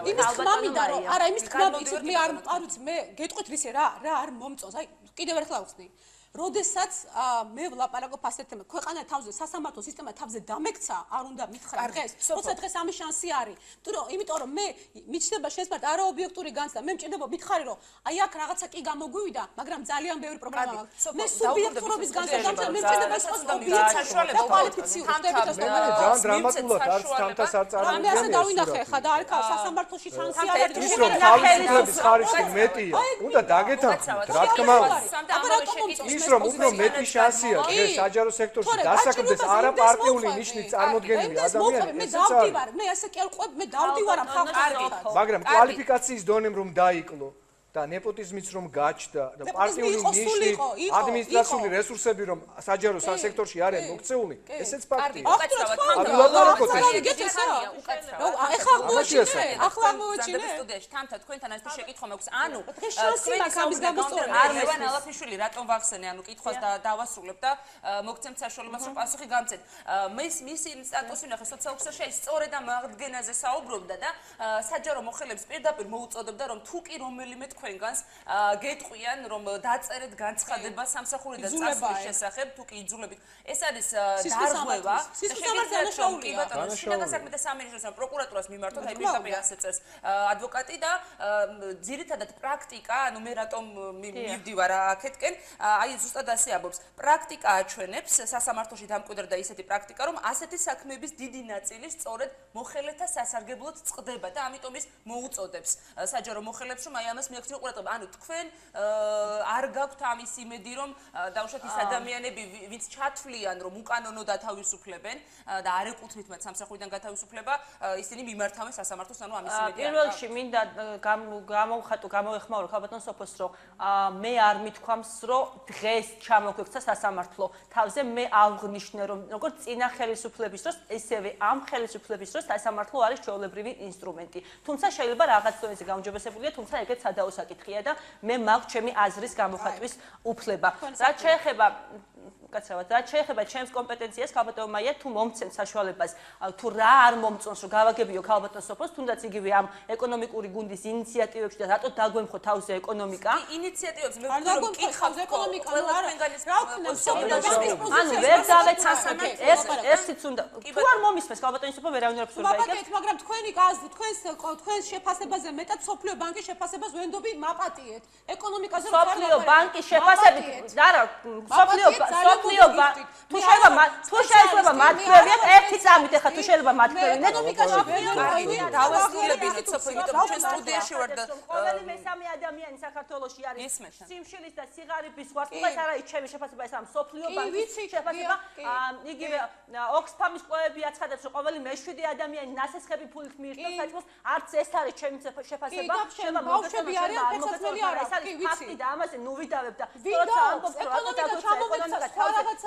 იმის თქმა მინდა რომ არა იმის თქმა იცით მე არ ვიცი მე გეტყვით რისე რა არ მომწონს აი კიდევ ერთხელ ავხსნი როდესაც მე ვლაპარაკობ ასეთ თემად ქვეყანა თავზე სასამართლო სისტემა თავზე დამექცა არ უნდა მითხრა დღეს როცა დღეს ამის შანსი არის იმიტომ რომ მე მიჩნდება შესაძლოა არაობიექტური განცდა მე მჭირდება მითხარი რომ აი აქ რაღაცა კი გამოგვივიდა მაგრამ ძალიან ბევრი პრობლემა მაქვს მე სუბიექტურობის განცდა დამჭირდება მე მჭირდება ის ობიექტური და კვალიფიციური ძალიან დრამატულად არც თამთას არ წარმოვიდგენია მე ასე დავინახე ხა და არქა სასამართლოში შანსი არ არის ის რომ თავისუფლების ხარისხი მეტია უნდა დაგეთანხმოთ რა თქმა უნდა ის რომ უფრო მეტი შანსია დღეს საჯარო სექტორში დასაქმდეს არაპარტიული ნიშნით წარმოდგენილი ადამიანები ესაც არის მე ასე კი არ ყვებ მე დავდივარ ამ ხალხს მაგრამ კვალიფიკაციის დონემ რომ დაიკლო და nepotizmიც რომ გაჩნდა და პარტიული ნიშნით ადმინისტრაციული რესურსები რომ საჯარო სექტორში არიან მოქცეული ესეც ფაქტია ახლა მოვეჩინე სტუდიაში თამთა თქვენთან ასეთი შეკითხვა მაქვს ანუ არვან ალაფიშვილი რატომ ვახსენე ანუ კითხვას დავასრულებ და მოგცემთ საშუალებას რომ პასუხი გამცეთ მისი სტატუსი ნახე სოციალურ ქსელში სწორედ ამ აღდგენაზე საუბრობდა და საჯარო მოხელეებს პირდაპირ მოუწოდებდა რომ თუ კი რომელიმე თქვენგანს გეტყვიან რომ დაწერეთ განცხადება სამსახური და წასვლის შესახებ თუ კი იძულებით ეს არის დარღვევა სისხლსამართლე ბატონო შინაგან საქმეთა სამინისტროსთან პროკურატურას მიმართოთ აი პირდაპირ ასე წერს ადვოკატი და ძირითადად პრაქტიკა ანუ მე რატომ მივდივარ აქეთკენ აი ზუსტად ასე ამბობს პრაქტიკა აჩვენებს სასამართლოში დამკვიდრდა ისეთი პრაქტიკა რომ ასეთი საქმეების დიდი ნაწილი სწორედ მოხელეთა სასარგებლოდ წყდება და ამიტომ ის მოუწოდებს საჯარო მოხელეებს რომ აი ამას მიაქციონ ყურადღება ანუ თქვენ არ გაქვთ ამის იმედი რომ დაუშვათ ის ადამიანები ვინც ჩათვლიან რომ უკანონო დათავისუფლებენ და არ ეკუთვნით მათ სამსახურიდან გათავისუფლება ისინი მიმართავენ სასამართლოს ანუ ამის იმედი პირველ რიგში მინდა გამოვეხმაურო ქალბატონ სოფოს რომ მე არ მithქვამს რომ დღეს ჩამოგვექცა სასამართლო თავზე მე აღნიშნე რომ როგორც წინა ხელისუფლების დროს ესევე ამ ხელისუფლების დროს სასამართლო არის ჩვეულებრივი ინსტრუმენტი თუმცა შეიძლება რაღაც დონეზე გაუმჯობესებულია თუმცა ეგეც სადაო საკითხია და მე მაქვს ჩემი აზრის გამოხატვის უფლება რაც შეეხება კაცრავად რაც შეეხება ჩემს კომპეტენციას ქალბატონ მაია თუ მომცემ საშუალებას თუ რა არ მომწონს რომ გავაგებიო ქალბატონ სოფოს თუნდაც იგივე ამ ეკონომიკური გუნდის ინიციატივებში და რატო დაგვემხო თავზე ეკონომიკა ინიციატივებს მე ვფიქრობ რომ კითხავს ეკონომიკა ანუ ვერ დავეცასაკე ერთიც უნდა თუ არ მომისმეს ქალბატონ სოფო ვერავინ არ ფსურდა მაგრამ თქვენი თქვენს შეფასებაზე მეტად სოფლიო ბანკის შეფასებას ვენდობი მაპატიეთ ეკონომიკაზე სოფლიო ბანკის შეფასებით არა თუ შეიძლება მათქვევიათ ერთი წამით ახლა თუ შეიძლება მათქვევინეთ ეკონომიკაში დავასრულებინეთ სოფლიო იმიტომ ჩვენ სტუდიაში ვარ და ყოველი მესამე ადამიანი საქართველოში არის სიმშილის და სიღარიბის ზღვარსკვლას არა ის ჩემი შეფასება ეს ამ სოფლიო ბანკის შეფასება იგივე ოქსფამის კვლევები აცხადებს რომ ყოველი მე-7 ადამიანი ნასესხები ფულით მიირთმევს საჭმელს არც ეს არის ჩემი შეფასება შეიძლება ბავშვები არიან ფეხსაცმელი არა ეს არის ფაქტი და ამაზე ნუ ვიდავებ და როცა ამბობ რომ ეკონომიკა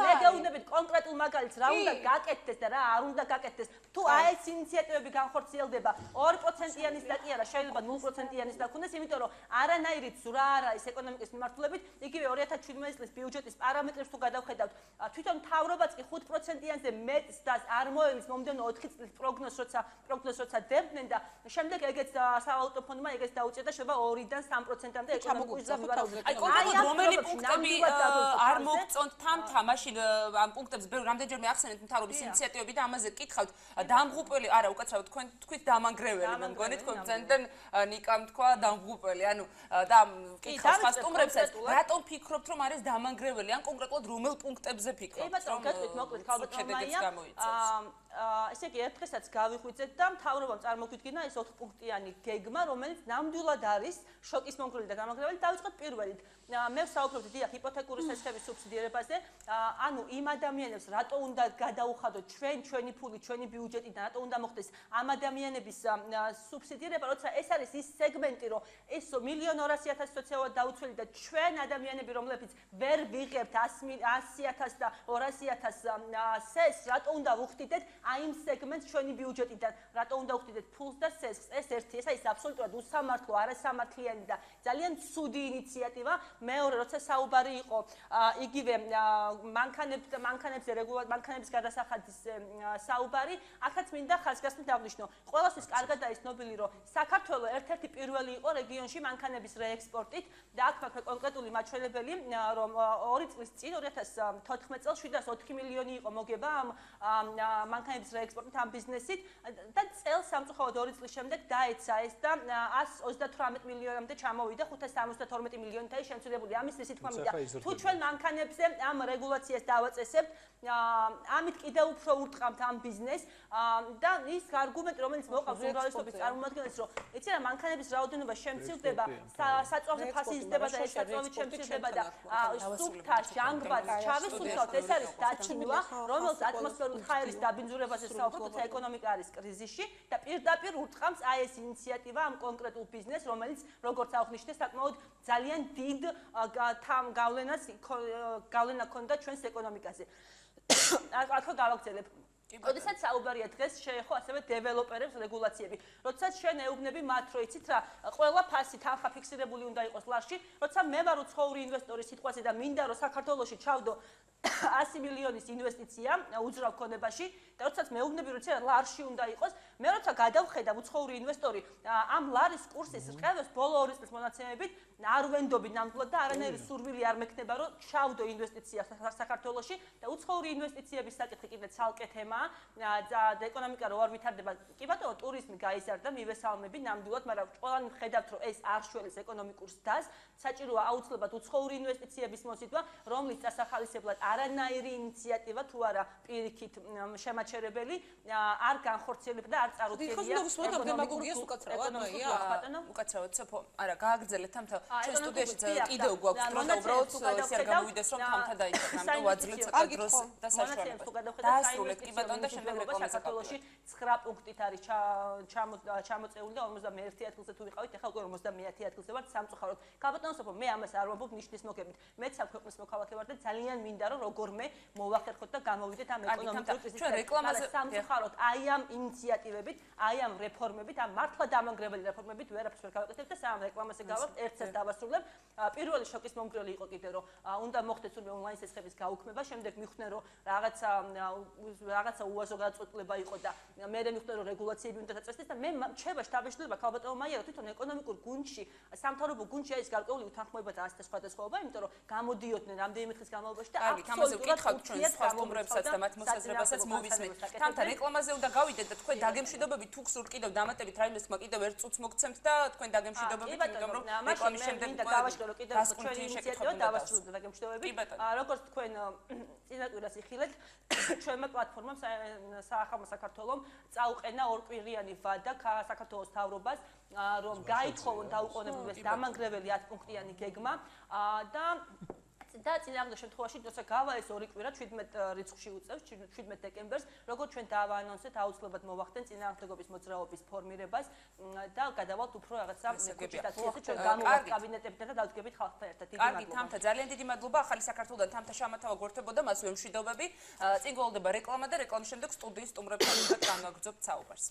მე გეუბნებით კონკრეტულ მაგალითს რა უნდა გაკეთდეს და რა არ უნდა გაკეთდეს თუ აი ეს ინიციატივები განხორციელდება 2%-იანი სტატია რა შეიძლება 0%-იანი დაქონდეს იმიტომ რომ არანაირი ზრა არ არის ეკონომიკის მიმართულებით იგივე 2017 წლის ბიუჯეტის პარამეტრებს თუ გადავხედავთ თვითონ მთავრობაც კი 5%-იანზე მეტს და არ მოელის მომდენო 4 წლის პროგნოზს როცა დებდნენ და შემდეგ ეგეც სავალუტო ფონდმა ეგეც დაუწია და შეიძლება 2-დან 3%-მდე ეკონომიკის ზრდა ვივარაუდოთ აი კონკრეტულად რომელი პუნქტები არ მოგწონთ თამთა მაშინ ამ პუნქტებს რამდენჯერმე ახსენეთ მთავრობის ინიციატივები და ამაზე გკითხავთ დამღუპელი არა უკაცრავად თქვენ თქვით დამანგრეველი მე მგონი თქვენ ძალიან ნიკამ თქვა დამღუპელი ანუ და კითხავს ხასტუმრებსაც რატომ ფიქრობთ რომ არის დამანგრეველი ან კონკრეტულად რომელ პუნქტებზე ფიქრობთ რომ გეტყვით მოკლედ ქალბატონ მაია ესე იგი ერთ დღესაც გავიღვიძეთ და მთავრობამ წარმოგვიდგინა ეს 4 პუნქტიანი გეგმა, რომელიც ნამდვილად არის შოკის მომგვრელი და გამაგრებელი. დავიწყოთ პირველით. მე ვსაუბრობ დიახ იპოთეკური სესხების სუბსიდირებაზე. ანუ იმ ადამიანებს რატო უნდა გადაუხადოთ ჩვენი ფული, ჩვენი ბიუჯეტიდან, რატო უნდა მოხდეს ამ ადამიანების სუბსიდირება, როცა ეს არის ის სეგმენტი, რომ ეს 1,200,000 სოციალურად დაუცველი და ჩვენ ადამიანები, რომლებიც ვერ ვიღებთ 100,000 და 200,000 სესხს, რატო უნდა ვუხდიდეთ აი იმ სეგმენტს ჩვენი ბიუჯეტიდან, რატო უნდა ვუხდიდეთ ფულს და სესხს? ეს ერთი, ეს არის აბსოლუტურად უსამართლო, არასამართლიანი და ძალიან ცუდი ინიციატივა. მეორე, როცა საუბარი იყო იგივე მანქანების გადასახადის საუბარი, აქაც მინდა ხაზგასმით დავნიშნო. ყველასთვის კარგად არის ცნობილი, რომ საქართველო ერთ-ერთი პირველი იყო რეგიონში მანქანების რეექსპორტით და აქ მაქვს კონკრეტული მაჩვენებელი, რომ 2 წლის წინ 2014 წელს 704 მილიონი იყო მოგება ამ მანქანების რეექსპორტით ამ ბიზნესით და წელს სამწუხაროდ 2 წლის შემდეგ დაეცა ეს და 138 მილიონამდე ჩამოვიდა 572 მილიონით არის შემცირებული. ამის რითქმა მინდა თუ ჩვენ მანქანებზე ამ რეგულაციას დავაწესებთ, ამით კიდევ უფრო ურტყამთ ამ ბიზნესს და ის არგუმენტი, რომელიც მოყავს უმრავლესობის წარმომადგენლებს, რომ იცი რა მანქანების რაოდენობა შემცირდება, საწვავზე ფასი იზრდება და ეს საწვავით შემცირდება და სუფთა ჟანგბადს ჩავისუნთქავთ, ეს არის დაჩინვა, რომელიც ატმოსფერულ ჰაერის დაბინძურებაზე საუბრობ, თუმცა ეკონომიკა არის კრიზისში და პირდაპირ ურტყამს აი ეს ინიციატივა ამ კონკრეტულ ბიზნესს, რომელიც როგორც აღნიშნე, საკმაოდ ძალიან დიდ გავლენა ქონდა ჩვენს ეკონომიკაზე. ახლა გავაგრძელებ. როდესაც საუბარია დღეს შეეხო ასევე დეველოპერებს რეგულაციები. როდესაც შენ ეუბნები მათ, რომ იცით რა, ყველა ფასი თანხა ფიქსირებული უნდა იყოს ლარში, როცა მე ვარ უცხოური ინვესტორი სიტყვაზე და მინდა რომ საქართველოში ჩავდო 100 მილიონის ინვესტიცია უძრავ ქონებაში და როდესაც მეუბნები რომ იცით ლარში უნდა იყოს, მე როცა გადავხედავ უცხოური ინვესტორი ამ ლარის კურსის რყევებს ბოლო 2 წლის მონაცემებით არ ვენდობი ნამდვილად და არანაირი სურვილი არ მექნება რომ ჩავდო ინვესტიცია საქართველოში და უცხოური ინვესტიციების საკითხი კიდე ცალკე თემაა და ეკონომიკა რო არ ვითარდება. კი ბატონო, ტურიზმი გაიზარდა, მივესალმები ნამდვილად, მაგრამ ყველანი ხედავთ რომ ეს არ შველის ეკონომიკურ ზრდას, საჭიროა აუცილებლად უცხოური ინვესტიციების მozidვა, რომლის დასახალისებლად არანაირი ინიციატივა თუ არა პირიქით შემაჩერებელი არ განხორციელებდა და არ წარუდგენია უკაცრავად სოფო არა გააგრძელეთ ამ ჩვენ სტუდიაში კიდევ გვაქვს დრო და უბრალოდ ეს არ გამოვიდეს რომ თამთა დაიწყოთ ამიტომ ვაძლევთ ცოტა დროს და საშუალებას დაასრულეთ კი ბატონო და შემდეგ რეკლამაზე საქართველოში 9 პუნქტით არის ჩამოწეული და 51 ადგილზე თუ ვიყავით, ახლა უკვე 51 ადგილზე ვართ სამწუხაროდ. გაბატონო სოფო, მე ამას არ ვამბობ ნიშნის მოგებით. მეც ამ ქვეყნის მოქალაქე ვარ და ძალიან მინდა რომ როგორმე მოვახერხოთ და გამოვიდეთ ამ ეკონომიკურ კრიზისიდან. ჩვენ რეკლამაზე სამწუხაროდ აი ამ ინიციატივებით, აი ამ რეფორმებით, ამ მართლა დამანგრეველი რეფორმებით ვერაფერს ვერ გავაკეთებ და სამ რეკლამაზე გავართ, ერთ-ერთ დავასრულებ. პირველი შოკის მომგვრელი იყო კიდე რომ უნდა მოხდეს თურმე ონლაინ სესხების გაუქმება, შემდეგ მივხვდნენ რომ რაღაცა უაზრო გადაწყვეტილება იყო და მე მივხვდნენ რომ რეგულაციები უნდა დაწესდეს და მე რჩება შტაბ-შეჯიბრება ქალბატონო მაია თვითონ ეკონომიკურ გუნდში, სამთავრობო გუნდში არის გარკვეული უთანხმოება და ასეთ სხვადასხვაობა, იმიტომ რომ გამოდიოდნენ რამდენიმე დღის განმავლობაში და აბსოლუტურად ჩვენ სხვა სტუმრებსაც და მათ მოსაზრებასაც მოვისმენთ. თამთა რეკლამაზე უნდა გავიდეთ და თქვენ დაგემშვიდობებით თუ გსურთ კიდევ დამატებით რაიმე თქმა კიდევ ერთ წუთს მოგცემთ და თქვენ დაგემშვიდობებით, იმიტომ რომ რეკლამის შემდეგ დავაშკერო კიდევ ჩვენი ინიციატივა დავასრულოთ და დაგემშვიდობებით. როგორც თქვენ წინაკვირას იხილეთ, ჩვენმა პლატფორმამ საახალმო საქართველომ წაუყენა ორკვირიანი ვადა საქართველოს მთავრობას, რომ გაითხოვონ დაუყოვნებლივეს დამანგრეველი 10 პუნქტიანი გეგმა და წინააღმდეგ შემთხვევაში, როცა გავა ეს 2 კვირა 17 რიცხვში უწევს 17 დეკემბერს, როგორც ჩვენ დავაანონსეთ, აუცილებლად მოვახდენ წინააღმდეგობის მოძრაობის ფორმირებას და გადავალთ უფრო რაღაცა კონსულტაციაზე, ჩვენ გამოვართ კაბინეტებთან და დავდგებით ხალხთან ერთად. დიდი მადლობა. კარგი, თამთა, ძალიან დიდი მადლობა. ახალი საქართველოსთან თამთა შამათავა გვერდებოდა, მას ვემშვიდობები. წინ გველდება რეკლამა და რეკლამის შემდეგ სტუდიის სტუმრებთან ერთად განვაგრძობთ საუბარს.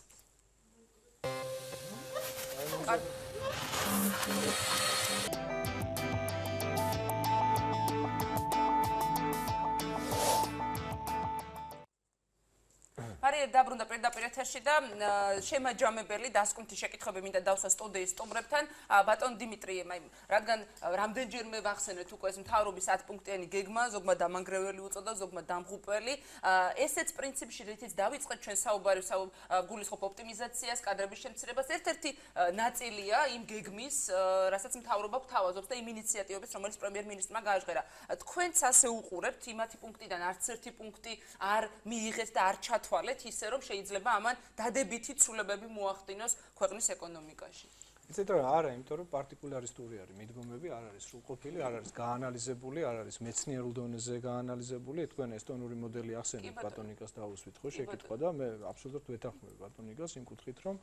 არის დაბრუნდა პირდაპირ ეთერში და შემაჯამებელი დასკვნითი შეკითხვები მინდა დავსვა სტუდიის სტუმრებთან. ბატონ დიმიტრი, რადგან რამდენჯერმე ვახსენეთ უკვე ეს მთავრობის 10 პუნქტიანი გეგმა, ზოგმა დამანგრეველი უწოდა, ზოგმა დამღუპველი. ესეც პრინციპში რითიც დავიწყეთ ჩვენ საუბარი გულისხმობ ოპტიმიზაციას, კადრების შემცირებას, ერთ-ერთი ნაწილია იმ გეგმის, რასაც მთავრობა გვთავაზობს და იმ ინიციატივების, რომელიც პრემიერ-მინისტრმა გააჟღერა. თქვენც ასე უყურებთ იმათი პუნქტიდან არც ერთი პუნქტი არ მიიღეთ და არ ჩათვალეთ ისე რომ შეიძლება ამან დადებითი ცვლილებები მოახდინოს ქვეყნის ეკონომიკაში. იცით რა არა, იმიტომ რომ პარტიკულარისტური არის მიდგომები, არ არის სრულყოფილი, არ არის გაანალიზებული, არ არის მეცნიერულ დონეზე გაანალიზებული. თქვენ ესტონური მოდელი ახსენეთ ბატონიკას დაუსვით ხო შეკითხვა და მე აბსოლუტურად ვეთანხმები ბატონიკას იმ კუთხით რომ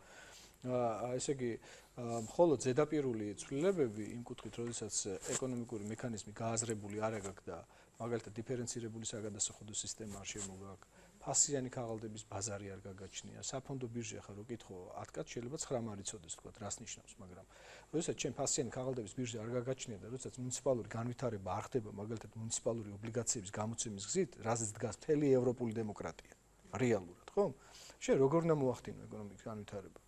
ესე იგი მხოლოდ ზედაპირული ცვლილებები იმ კუთხით, როდესაც ეკონომიკური მექანიზმი გააზრებული არ აქვს და მაგალითად დიფერენცირებული საგადასახადო სისტემა არ შემოგაქვს, ფასიანი ქაღალდების ბაზარი არ გაგაჩნია, საფონდო ბირჟი ახლა რო კითხო 10 კაც შეიძლება 9 მარიცოდეს თქვა, რას ნიშნავს, მაგრამ როდესაც ჩვენ ფასიანი ქაღალდების ბირჟი არ გაგაჩნია და როდესაც მუნიციპალური განვითარება არ ხდება, მაგალითად მუნიციპალური ობლიგაციების გამოცემის გზით, რაზეც დგას მთელი ევროპული დემოკრატია, რეალურად, ხო? შენ როგორ უნდა მოახდინო ეკონომიკის განვითარება?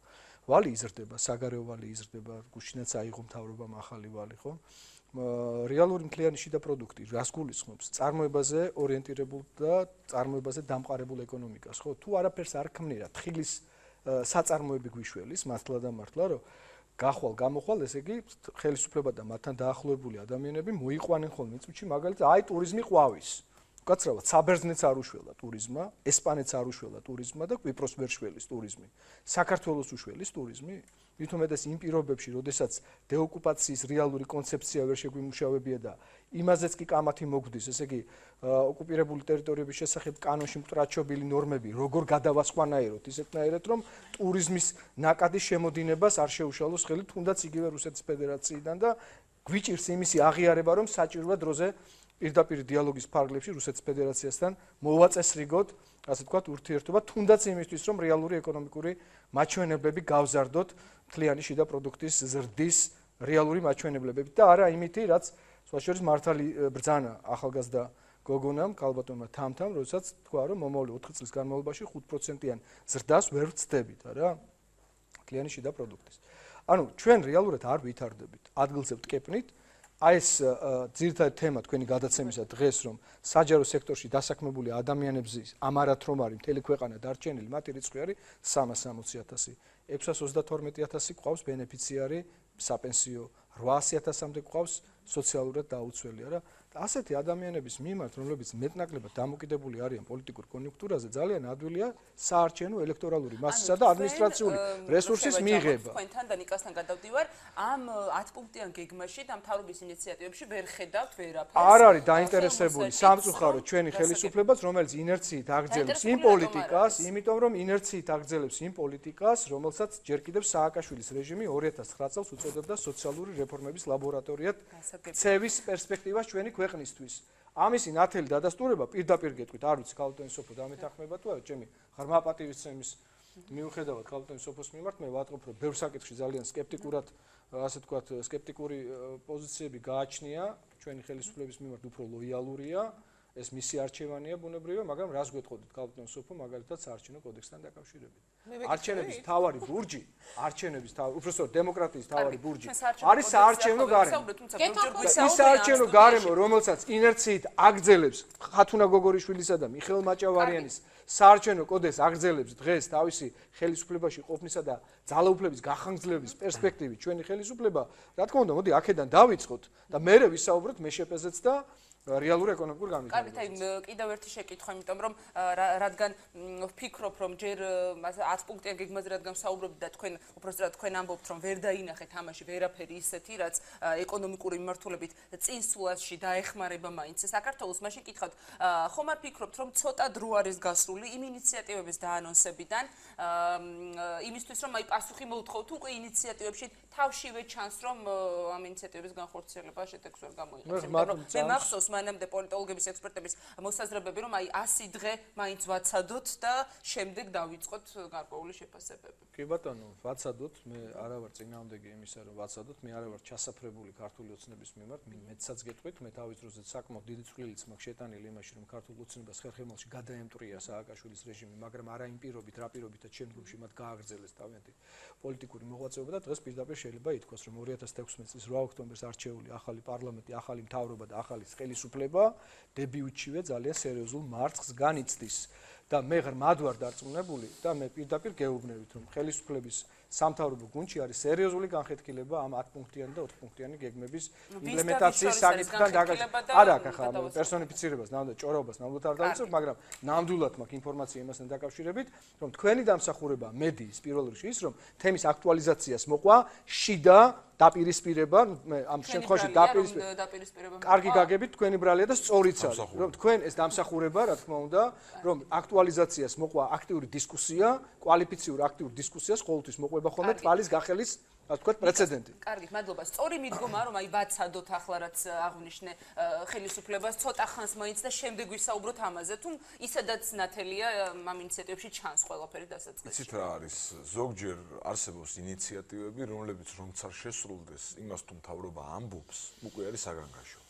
ვალი იზრდება, საგარეო ვალი იზრდება, გუშინაც აიღო მთავრობამ ახალი ვალი, ხო? რეალური მთლიანი შიდა პროდუქტი რას გულისხმობს? წარმოებაზე ორიენტირებულ და წარმოებაზე დამყარებულ ეკონომიკას, ხო? თუ არაფერს არ ქმნია, თხილის საწარმოები გვიშველის, მართლა და მართლა, რომ გახვალ, გამოხვალ, ესე იგი, ხელისუფლება და მათთან დაახლოებული ადამიანები მოიყვანენ ხოლმე წუთში, მაგალითად, აი ტურიზმი ყვავის. უკაცრავად, საბერძნეთს არ უშველა ტურიზმა, ესპანეთს არ უშველა ტურიზმა და კვიპროს ვერ შველის ტურიზმი. საქართველოს უშველის ტურიზმი? მithumedes იმ პირობებში, როდესაც დეოკუპაციის რეალური კონცეფცია ვერ შეგვიმუშავებია და იმაზეც კი კამათი მოგვდის, ესე იგი, ოკუპირებული ტერიტორიების შესახებ კანონში მტრაჩობილი ნორმები როგორ გადავასხვანაიროთ, ისეთნაირად, რომ ტურიზმის ნაკადის შემოდინებას არ შეუშალოს ხელი, თუნდაც იგივე რუსეთის ფედერაციიდან და გვიჭირს იმისი აღიარება, რომ საჭიროა დროზე პირდაპირ დიალოგის ფარგლებში რუსეთის ფედერაციასთან მოვაწესრიგოთ, ასე ვთქვათ, ურთიერთობა, თუნდაც იმისთვის, რომ რეალური ეკონომიკური მაჩვენებლები გავზარდოთ მთლიანი შიდა პროდუქტის ზრდის რეალური მაჩვენებლებებით და არა იმითი, რაც სხვა შორის მართალი ბრძანა ახალგაზრდა გოგონამ, ქალბატონმა თამთამ, როდესაც თქვა, რომ მომავალი 4 წლის განმავლობაში 5%-იან ზრდას ვერ ვწდებით, არა? მთლიანი შიდა პროდუქტის. ანუ ჩვენ რეალურად არ ვითარდებით, ადგილზე ვტკეპნით. აი ეს ძირითადი თემა თქვენი გადაცემისა დღეს რომ საჯარო სექტორში დასაქმებული ადამიანების ამარად რომ არის მთელი ქვეყანა დარჩენილი, მათი რიცხვი არის 360,000, 632,000 ყავს ბენეფიციარი საპენსიო, 800,000-მდე ყავს სოციალურად დაუცველი, არა? და ასეთი ადამიანების მიმართ, რომლებიც მეტნაკლებად დამოკიდებული არიან პოლიტიკურ კონიუნქტურაზე, ძალიან ადვილია საარჩევნო ელექტორალური მასისა და ადმინისტრაციული რესურსის მიღება. თქვენთან და ნიკასთან გადავდივარ, ამ 10 პუნქტიან გეგმაში და მთავრობის ინიციატივებში ვერ ხედავთ ვერაფერს. არ არის დაინტერესებული სამწუხაროდ ჩვენი ხელისუფლებაც, რომელიც ინერციით აგრძელებს იმ პოლიტიკას, იმიტომ რომ ინერციით აგრძელებს იმ პოლიტიკას, რომელსაც ჯერ კიდევ სააკაშვილის რეჟიმი 2009 წელს უწოდებდა სოციალური რეფორმების ლაბორატორიად ცევის პერსპექტივას ჩვენი ქვეყნისთვის. ამისი ნათელი დადასტურება პირდაპირ გეტყვით, არ ვიცი ქალბატონი სოფო დამეთანხმება თუ არა, ჩემი ღრმა პატივისცემის მიუხედავად ქალბატონი სოფოს მიმართ მე ვატყობ, რომ ბევრ საკითხში ძალიან სკეპტიკურად, ასე ვთქვათ, სკეპტიკური პოზიციები გააჩნია, ჩვენი ხელისუფლების მიმართ უფრო ლოიალურია, ეს მისი არჩევანია ბუნებრივია, მაგრამ რას გვეტყოდით ქალბატონი სოფო მაგალითად საარჩევნო კოდექსთან დაკავშირებით. არჩევნების თავარი ბურჯი, არჩევნების თავი, უბრალოდ დემოკრატიის თავარი ბურჯი არის საარჩევნო გარემო. ის საარჩევნო გარემო, რომელსაც ინერციით აგრძელებს ხათუნა გოგორიშვილისა და მიხეილ მაჭავარიანის საარჩევნო კოდექსს აგრძელებს დღეს თავისი ხელისუფლებაში ყოფნისა და ძალაუფლების გახანგრძლივების პერსპექტივით ჩვენი ხელისუფლება, რა თქმა უნდა, მოდი აქედან დავიწყოთ და მერე ვისაუბროთ მეშეპეზეც და რეალურ ეკონომიკურ განვითარებას. კარგით, აი კიდევ ერთი შეკითხვა, იმიტომ რომ რადგან ვფიქრობ, რომ ჯერ 10 პუნქტიან გეგმაზე რადგან ვსაუბრობთ და თქვენ უბრალოდ თქვენ ამბობთ, რომ ვერ დაინახეთ ამაში ვერაფერი ისეთი, რაც ეკონომიკური მიმართულებით წინსვლაში დაეხმარება მაინც საქართველოს, მაშინ კითხავთ, ხომ არ ფიქრობთ, რომ ცოტა დრო არის გასული იმ ინიციატივების დაანონსებიდან, იმისთვის, რომ აი პასუხი მოუთხოვთ უკვე ინიციატივებში თავშივე ჩანს, რომ ამ ინიციატივების განხორციელება შედეგს ვერ გამოიღებს. მე მახსოვს მანამდე პოლიტოლოგების ექსპერტების მოსაზრებები, რომ აი 100 დღე მაინც ვაცადოთ და შემდეგ დავიწყოთ გარკვეული შეფასებები. კი ბატონო, ვაცადოთ, მე არა ვარ წინააღმდეგი იმისა, რომ ვაცადოთ, მე არა ვარ ჩასაფრებული ქართული ოცნების მიმართ, მეცაც გეტყვით, მე თავის დროზე საკმაოდ დიდი წვლილიც მაქვს შეტანილი იმაში, რომ ქართულ ოცნებას ხერხემალში გადაემტრია სააკაშვილის რეჟიმი, მაგრამ არა იმ პირობით, რა პირობითაც შემდგომში მათ გააგრძელეს თავიანთი პოლიტიკური მოღვაწეობა და დღეს პირდაპირ შეიძლება ითქვას, რომ 2016 წლის 8 ოქტომბერს არჩეული ახალი პარლამენტი, ახალი მთავრობა და ახალი ხელისუფლება დებიუტშივე ძალიან სერიოზულ მარცხს განიცდის. და მე ღრმად ვარ დარწმუნებული და მე პირდაპირ გეუბნებით რომ ხელისუფლების სამთავრობო გუნდში არის სერიოზული განხეთქილება ამ 10 პუნქტიანი და 4 პუნქტიანი გეგმების იმპლემენტაციის საკითხთან დაკავშირებით. არა, ახლა პერსონიფიცირებას ნამდვილად ჭორაობას ნამდვილად არ დავიწყებ, მაგრამ ნამდვილად მაქვს ინფორმაცია იმასთან დაკავშირებით, რომ თქვენი დამსახურება მედიის პირველ რიგში ის, რომ თემის აქტუალიზაციას მოყვა შიდა დაპირისპირება, ამ შემთხვევაში დაპირისპირება. კარგი გაგებით თქვენი ბრალია და სწორიც არის, რომ თქვენ ეს დამსახურება, რა თქმა უნდა, რომ აქტუალიზაციას მოყვა აქტიური დისკუსია, კვალიფიციურ აქტიურ დისკუსიას ყოველთვის მოყვება ხოლმე თვალის გახელის, რა თქვა, პრეცედენტი. კარგით, მადლობა. სწორი მიდგომა, რომ აი ვაცადოთ ახლა რაც აღვნიშნე ხელისუფლებას ცოტა ხანს მაინც და შემდეგ ვისაუბროთ ამაზე, თუ ისედაც ნათელია ამ ინიციატივებში ჩანს ყველაფერი დასაწყისში. იცით რა არის, ზოგჯერ არსებობს ინიციატივები, რომლებიც რომც არ შესრულდეს, იმას თუ მთავრობა ამბობს, უკვე არის საგანგაშო.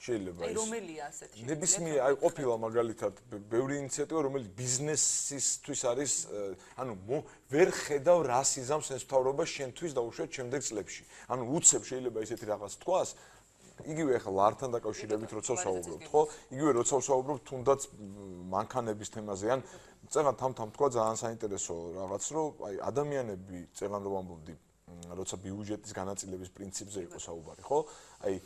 შეიძლება ის რომელია ასეთი? ნებისმიერ აი ყოფილა მაგალითად ბევრი ინიციატივა, რომელიც ბიზნესისთვის არის, ანუ ვერ ხედავ რას იზამს ეს მთავრობა შენთვის და უშუალოდ შემდეგ წლებში. ანუ უცებ შეიძლება ისეთი რაღაც თქვას, იგივე ახლა ლართან დაკავშირებით როცა ვსაუბრობთ, ხო? იგივე როცა ვსაუბრობთ თუნდაც მანქანების თემაზე, ან წეგან თამთამ თქვა ძალიან საინტერესო რაღაც, რომ აი ადამიანები წეგან რომ ამბობდი, როცა ბიუჯეტის განაწილების პრინციპზე იყო საუბარი, ხო? აი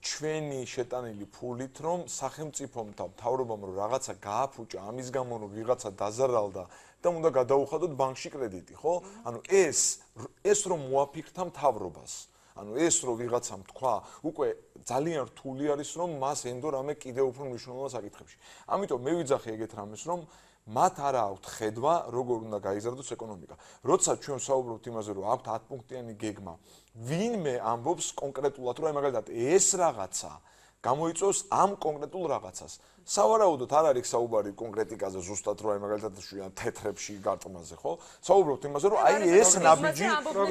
ჩვენი შეტანილი ფულით რომ სახელმწიფომ და მთავრობამ რომ რაღაცა გააფუჭა ამის გამო რომ ვიღაცა დაზარალდა და უნდა გადაუხადოთ ბანკში კრედიტი, ხო? ანუ ეს რომ მოაფიქრთა მთავრობას, ანუ ეს რომ ვიღაცამ თქვა, უკვე ძალიან რთული არის რომ მას ენდო რამე კიდევ უფრო მნიშვნელოვან საკითხებში. ამიტომ მე ვიძახი ეგეთ რამეს რომ მათ არა აქვთ ხედვა როგორ უნდა გაიზარდოს ეკონომიკა. როცა ჩვენ ვსაუბრობთ იმაზე რომ აქვთ 10 პუნქტიანი გეგმა, ვინმე ამბობს კონკრეტულად რომ მაგალითად ეს რაღაცა გამოიწვევს ამ კონკრეტულ რაღაცას. სავარაუდოდ არ არის საუბარი კონკრეტიკაზე ზუსტად რომ მაგალითად თეთრებში გარტყმაზე, ხო? საუბრობთ იმაზე რომ აი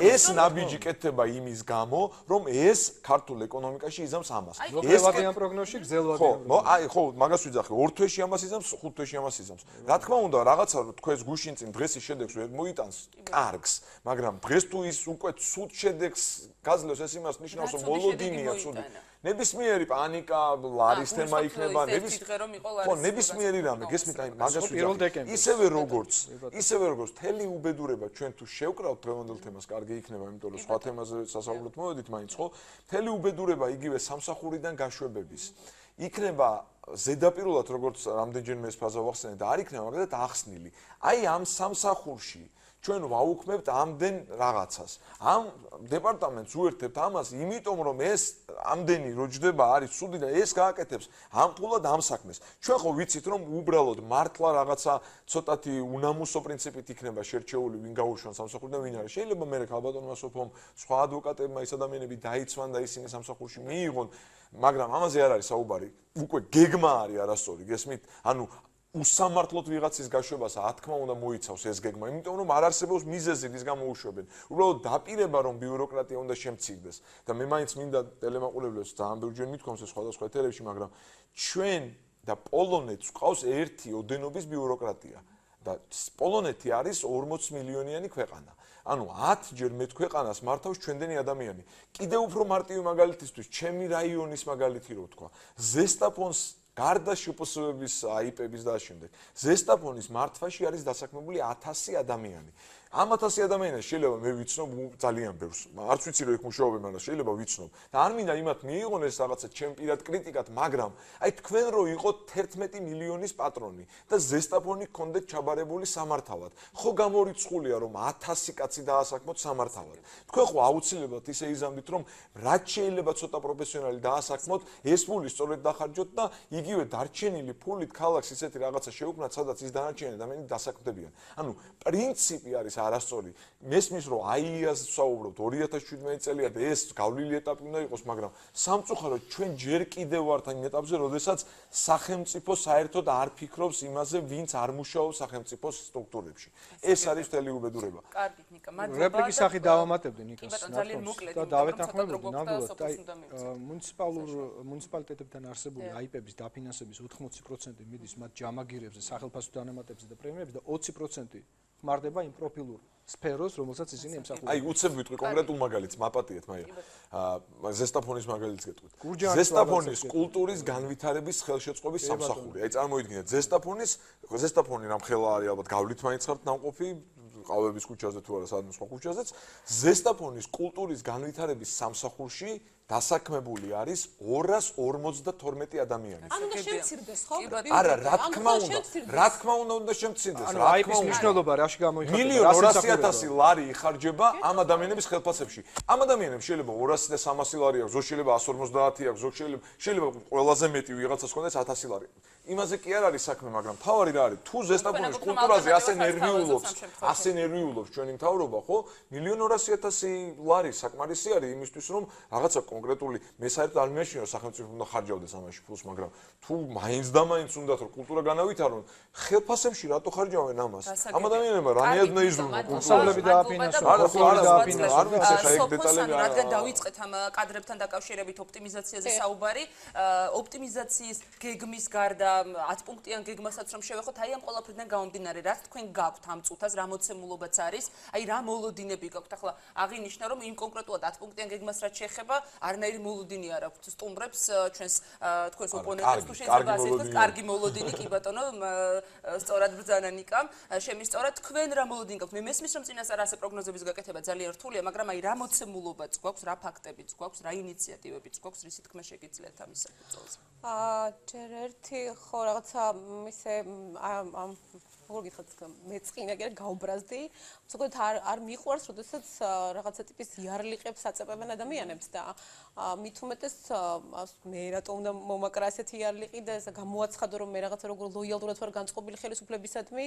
ეს ნაბიჯი კეთდება იმის გამო, რომ ეს ქართულ ეკონომიკაში იზამს ამას. ეს ვადიან პროგნოზში გზელვადიან. ხო, აი ხო, მაგას ვიძახი, 2 თვეში ამას იზამს, 5 თვეში ამას იზამს. რა თქმა უნდა, რაღაცა თქვენს გუშინ წინ დღესის შედეგს ვერ მოიტანს კარგს, მაგრამ დღეს თუ ის უკვე ცუდ შედეგს გაძლევს, ეს იმას ნიშნავს, რომ მოლოდინია ცუდი. ნებისმიერი პანიკა, ლარის თემა იქნება, ნებისმიერი რამე, გესმით, აი მაგას ვიძახი. ისევე როგორც თელი უბედურება ჩვენ თუ შევკრავთ დღევანდელ თემას, კარგი იქნება, იმიტომ რომ სხვა თემაზე სასაუბროთ მოვედით მაინც, ხო? თელი უბედურება იგივე სამსახურიდან გაშვებების. იქნება ზედაპირულად როგორც რამდენჯერმე ეს ფაზა ვახსენე და არ იქნება მაგალითად ახსნილი. აი ამ სამსახურში ჩვენ ვაუქმებთ ამდენ რაღაცას. ამ დეპარტამენტს უერთებთ ამას, იმიტომ რომ ეს ამდენი რო ჯდება არის ცუდი და ეს გააკეთებს ამ ფულად ამ საქმეს. ჩვენ ხო ვიცით რომ უბრალოდ მართლა რაღაცა ცოტათი უნამუსო პრინციპით იქნება შერჩეული ვინ გაუშვან სამსახურიდან ვინ არის. შეიძლება მე ქალბატონმა სოფომ სხვა ადვოკატებმა ის ადამიანები დაიცვან და ისინი სამსახურში მიიღონ, მაგრამ ამაზე არ არის საუბარი. უკვე გეგმა არის არასწორი, გესმით? ანუ უსამართლოდ ვიღაცის გაშვებას რა თქმა უნდა მოიცავს ეს გეგმა, იმიტომ რომ არ არსებობს მიზეზი რის გამო უშვებენ. უბრალოდ დაპირება რომ ბიუროკრატია უნდა შემცირდეს და მე მაინც მინდა ტელემაყურებლებს ძალიან ბევრჯერ მithქვამს ეს სხვადასხვა ეთერებში, მაგრამ ჩვენ და პოლონეთს ყავს ერთი ოდენობის ბიუროკრატია და პოლონეთი არის 40 მილიონიანი ქვეყანა. ანუ 10 ჯერ მეტ ქვეყანას მართავს ჩვენდენი ადამიანი. კიდევ უფრო მარტივი მაგალითისთვის, ჩემი რაიონის მაგალითი რო ვთქვა, ზესტაფონს გარდა შპსვების აიპების და შემდეგ. ზესტაფონის მართვაში არის დასაქმებული 1000 ადამიანი. ამ 1000 ადამიანს შეიძლება მე ვიცნობ ძალიან ბევრს. არც ვიცი რომ იქ მუშაობენ, მაგრამ შეიძლება ვიცნობ. და არ მინდა იმათ მიიღონ ეს რაღაცა ჩემ პირად კრიტიკად, მაგრამ აი თქვენ რო იყოთ 11 მილიონის პატრონი და ზესტაფონი გქონდეთ ჩაბარებული სამართავად. ხო გამორიცხულია რომ 1000 კაცი დაასაქმოთ სამართავად. თქვენ ხო აუცილებლად ისე იზამდით რომ რაც შეიძლება ცოტა პროფესიონალი დაასაქმოთ, ეს ფული სწორედ დახარჯოთ და იგივე დარჩენილი ფულით ქალაქს ისეთი რაღაცა შეუქმნათ, სადაც ის დანარჩენი ადამიანები დასაქმდებიან. ანუ პრინციპი არის არასწორი. მესმის რომ აიას ვსაუბრობთ 2017 წელია და ეს გავლილი ეტაპი უნდა იყოს, მაგრამ სამწუხაროდ ჩვენ ჯერ კიდევ ვართ ამ ეტაპზე, როდესაც სახელმწიფო საერთოდ არ ფიქრობს იმაზე, ვინც არ მუშაობს სახელმწიფოს სტრუქტურებში. ეს არის მთელი უბედურება. კარგით, ნიკა, მადლობა. რეპლიკის სახით დავამატებდი ნიკას. ძალიან მოკლედ, და დავეთანხმებოდი ნამდვილად, აი მუნიციპალიტეტებთან არსებული აიპების დაფინანსების 80% მიდის მათ ჯამაგირებზე, სახელმწიფო დანამატებზე და პრემიებზე და 20% ხმარდება იმ პროფილურ სფეროს, რომელსაც ისინი ემსახურებიან. აი, უცებ ვიტყვი კონკრეტულ მაგალითს, მაპატიეთ, მაია. ზესტაფონის მაგალითს გეტყვით. ზესტაფონის კულტურის განვითარების ხელშეწყობის სამსახური. აი, წარმოიდგინეთ, ზესტაფონი რამხელა არის, ალბათ გავლით მაინც ხართ ნამყოფი ყავების ქუჩაზე თუ არა, სადმე სხვა ქუჩაზეც. ზესტაფონის კულტურის განვითარების სამსახურში დასაქმებული არის 252 ადამიანი. ანუ და შემცირდეს, ხო? არა, რა თქმა უნდა შემცირდეს. ანუ აი ეს მნიშვნელობა რაში გამოიხატება? 1.200.000 ლარი იხარჯება ამ ადამიანების ხელფასებში. ამ ადამიანებს შეიძლება 200 და 300 ლარი აქვს, ზოგ შეიძლება 150 აქვს, ზოგ შეიძლება ყველაზე მეტი ვიღაცას ქონდეს 1000 ლარი. იმაზე კი არ არის საქმე, მაგრამ თავარი რა არის? თუ ზესტაფონის კულტურაზე ასე ნერვიულობს ჩვენი მთავრობა, ხო? 1.200.000 ლარი საკმარისი არის იმისთვის, რომ რაღაცა კონკრეტული მე საერთოდ არ მეშინო სახელმწიფო უნდა ხარჯავდეს ამაში ფულს, მაგრამ თუ მაინც და მაინც უნდათ რომ კულტურა განავითარონ, ხელფასებში რატო ხარჯავენ ამას? ამ ადამიანებმა რანაირად მეიზრუნონ კულტურები დააფინანსონ, არ ვიცი ხა ეგ დეტალები არა. რადგან დავიწყეთ ამ კადრებთან დაკავშირებით ოპტიმიზაციაზე საუბარი, ოპტიმიზაციის გეგმის გარდა 10 პუნქტიან გეგმასაც რომ შევეხოთ, აი ამ ყველაფრიდან გამომდინარე, რაც თქვენ გაქვთ ამ წუთას, რა მოცემულობაც არის, აი რა მოლოდინები გაქვთ, ახლა აღინიშნა რომ იმ კონკრეტულად 10 პუნქტიან გეგმას რაც შეეხება, არნაირი მოლოდინი არ აქვთ სტუმრებს, ჩვენს თქვენს ოპონენტებს თუ შეიძლება ასე ვთქვათ, კარგი მოლოდინი კი ბატონო, სწორად ბრძანა ნიკამ, შემისწორა თქვენ რა მოლოდინი გაქვთ. მე მესმის რომ წინასწარ ასე პროგნოზების გაკეთება ძალიან რთულია, მაგრამ აი რა მოცემულობაც გვაქვს, რა ფაქტებიც გვაქვს, რა ინიციატივებიც გვაქვს, რისი თქმა შეგიძლიათ ამის საფუძველზე. ჯერ ერთი ხო რაღაცა ისე როგორ გითხრათ მეწყინა კი გაუბრაზდი ზოგადად არ მიყვარს როდესაც რაღაცა ტიპის იარლიყებს აწებებენ ადამიანებს და მით უმეტეს მე რატო უნდა მომაკრა ასეთი იარლიყი და ეს გამოაცხადო რომ მე რაღაცა როგორ ლოიალურად ვარ განწყობილი ხელისუფლებისადმი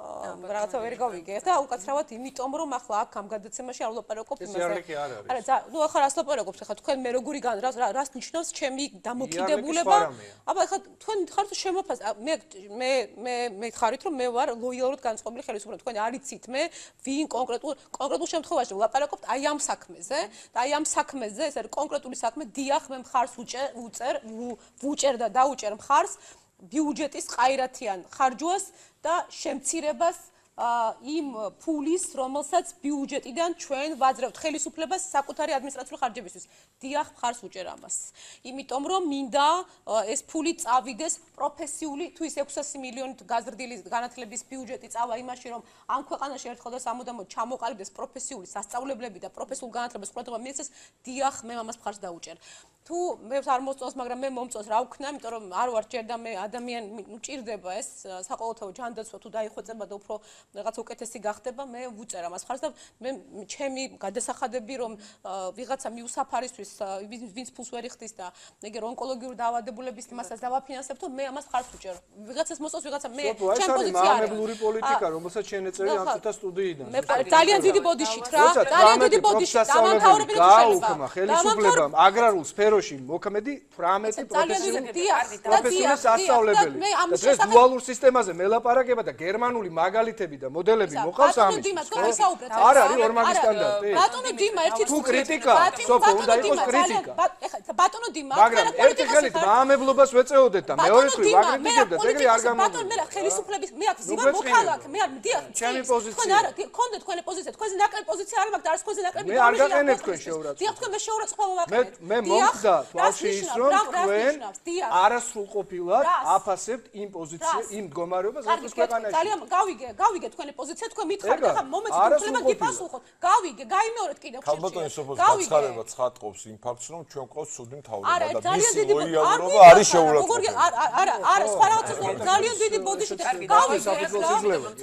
რაღაცა ვერ გავიგე და უკაცრავად იმიტომ რომ ახლა აქ ამ გადაცემაში არ ვლაპარაკობ იმაზე იარლიყი არ არის არა ნუ ახლა რას ლაპარაკობთ ახლა თქვენ მე როგორი რას ნიშნავს ჩემი დამოკიდებულება აბა ახლა თქვენ ხართ შემოფას მე ხარით რომ მე ვარ ლოიალურად განწყობილი ხელისუფლება თქვენ არიცით მე ვინ კონკრეტულ შემთხვევაში ვლაპარაკობთ აი ამ საქმეზე და აი ამ საქმეზე ეს არის კონკრეტული საქმე დიახ მე მხარს ვუჭერ და დაუჭერ მხარს ბიუჯეტის ყაირათიან ხარჯვას და შემცირებას იმ ფულის რომელსაც ბიუჯეტიდან ჩვენ ვაძრავთ ხელისუფლებას საკუთარი ადმინისტრაციული ხარჯებისთვის დიახ მხარს ვუჭერ ამას იმიტომ რომ მინდა ეს ფული წავიდეს პროფესიული თუ ის 600 მილიონით გაზრდილი განათლების ბიუჯეტი წავა იმაში რომ ამ ქვეყანაში ერთხელ და სამუდამოდ ჩამოყალიბდეს პროფესიული სასწავლებლები და პროფესიულ განათლებას ყურადღება მიეცეს დიახ მე ამას მხარს დავუჭერ თუ მე არ მოსწონს მაგრამ მე მომწონს რა ვქნა იმიტომ რომ არ ვარ ჯერ და მე ადამიანი მჭირდება ეს საყოველთაო ჯანდაცვა თუ დაიხოცება და უფრო რაღაც უკეთესი გახდება მე ვუწერ ამას ხარს და მე ჩემი გადასახადები რომ ვიღაცა მიუსაფარისთვის ვინც ფულს ვერ იხდის და ეგერ ონკოლოგიური დაავადებულების მასას დავაფინანსებთო მე ამას ხარს ვუჭერ ვიღაცას მოსწონს ვიღაცა მე ჩემ პოზიცია არის მამებლური პოლიტიკა რომელსაც შენეწერი ამ წუთა სტუდიიდან მე ძალიან დიდი ბოდიშით რა ძალიან დიდი ბოდიშით დამამთავრებელი ხელისუფლებამ აგრარულ სფეროში მოქმედი 18 პროფესიული სასწავლებელი და დღეს დუალურ სისტემაზე მელაპარაკება და გერმანული მაგალითები და მოდელები მოყავს ამის. არ არის ორმაგი სტანდარტი. ბატონო დიმა ერთი თუ კრიტიკა, სოფო უნდა იყოს კრიტიკა. ბატონო დიმა, მაგრამ ერთი ხელით მაამებლობას ვეწეოდეთ და მეორე მხრივ აკრიტიკებდეთ, ეგრე არ გამოგვიყვება. ბატონო მე ხელისუფლების მე აქ ზიმა მოხალაკ, მე არ მდიახ. ჩემი პოზიცია. თქვენ არა, გქონდეთ თქვენი პოზიცია, თქვენზე ნაკლები პოზიცია არ მაქვს და არც თქვენზე ნაკლები. მე არ გაყენებ თქვენ შეურაცხყოფას. დიახ, თქვენ მე შეურაცხყოფა მოვაკეთეთ. მე მომხდა თვალში ის რომ თქვენ არასრულყოფილად აფასებთ იმ პოზიციას, იმ მდგომარეობას, რომელიც ქვეყანაში. ძალიან გავიგე თქვენი პოზიცია თქვენ მითხარით ახლა მომეცით უფლება გიპასუხოთ გავიგე გაიმეორეთ კიდევ ხშირი ქალბატონი სოფოს გაცხარება ცხადყოფს იმ ფაქტს რომ ჩვენ ყავს ცუდი მთავრობა და ძალიან დიდი ლოიალობა არის შეურაცხყოფა არა სხვა რაღაცა ძალიან დიდი ბოდიში გავიგე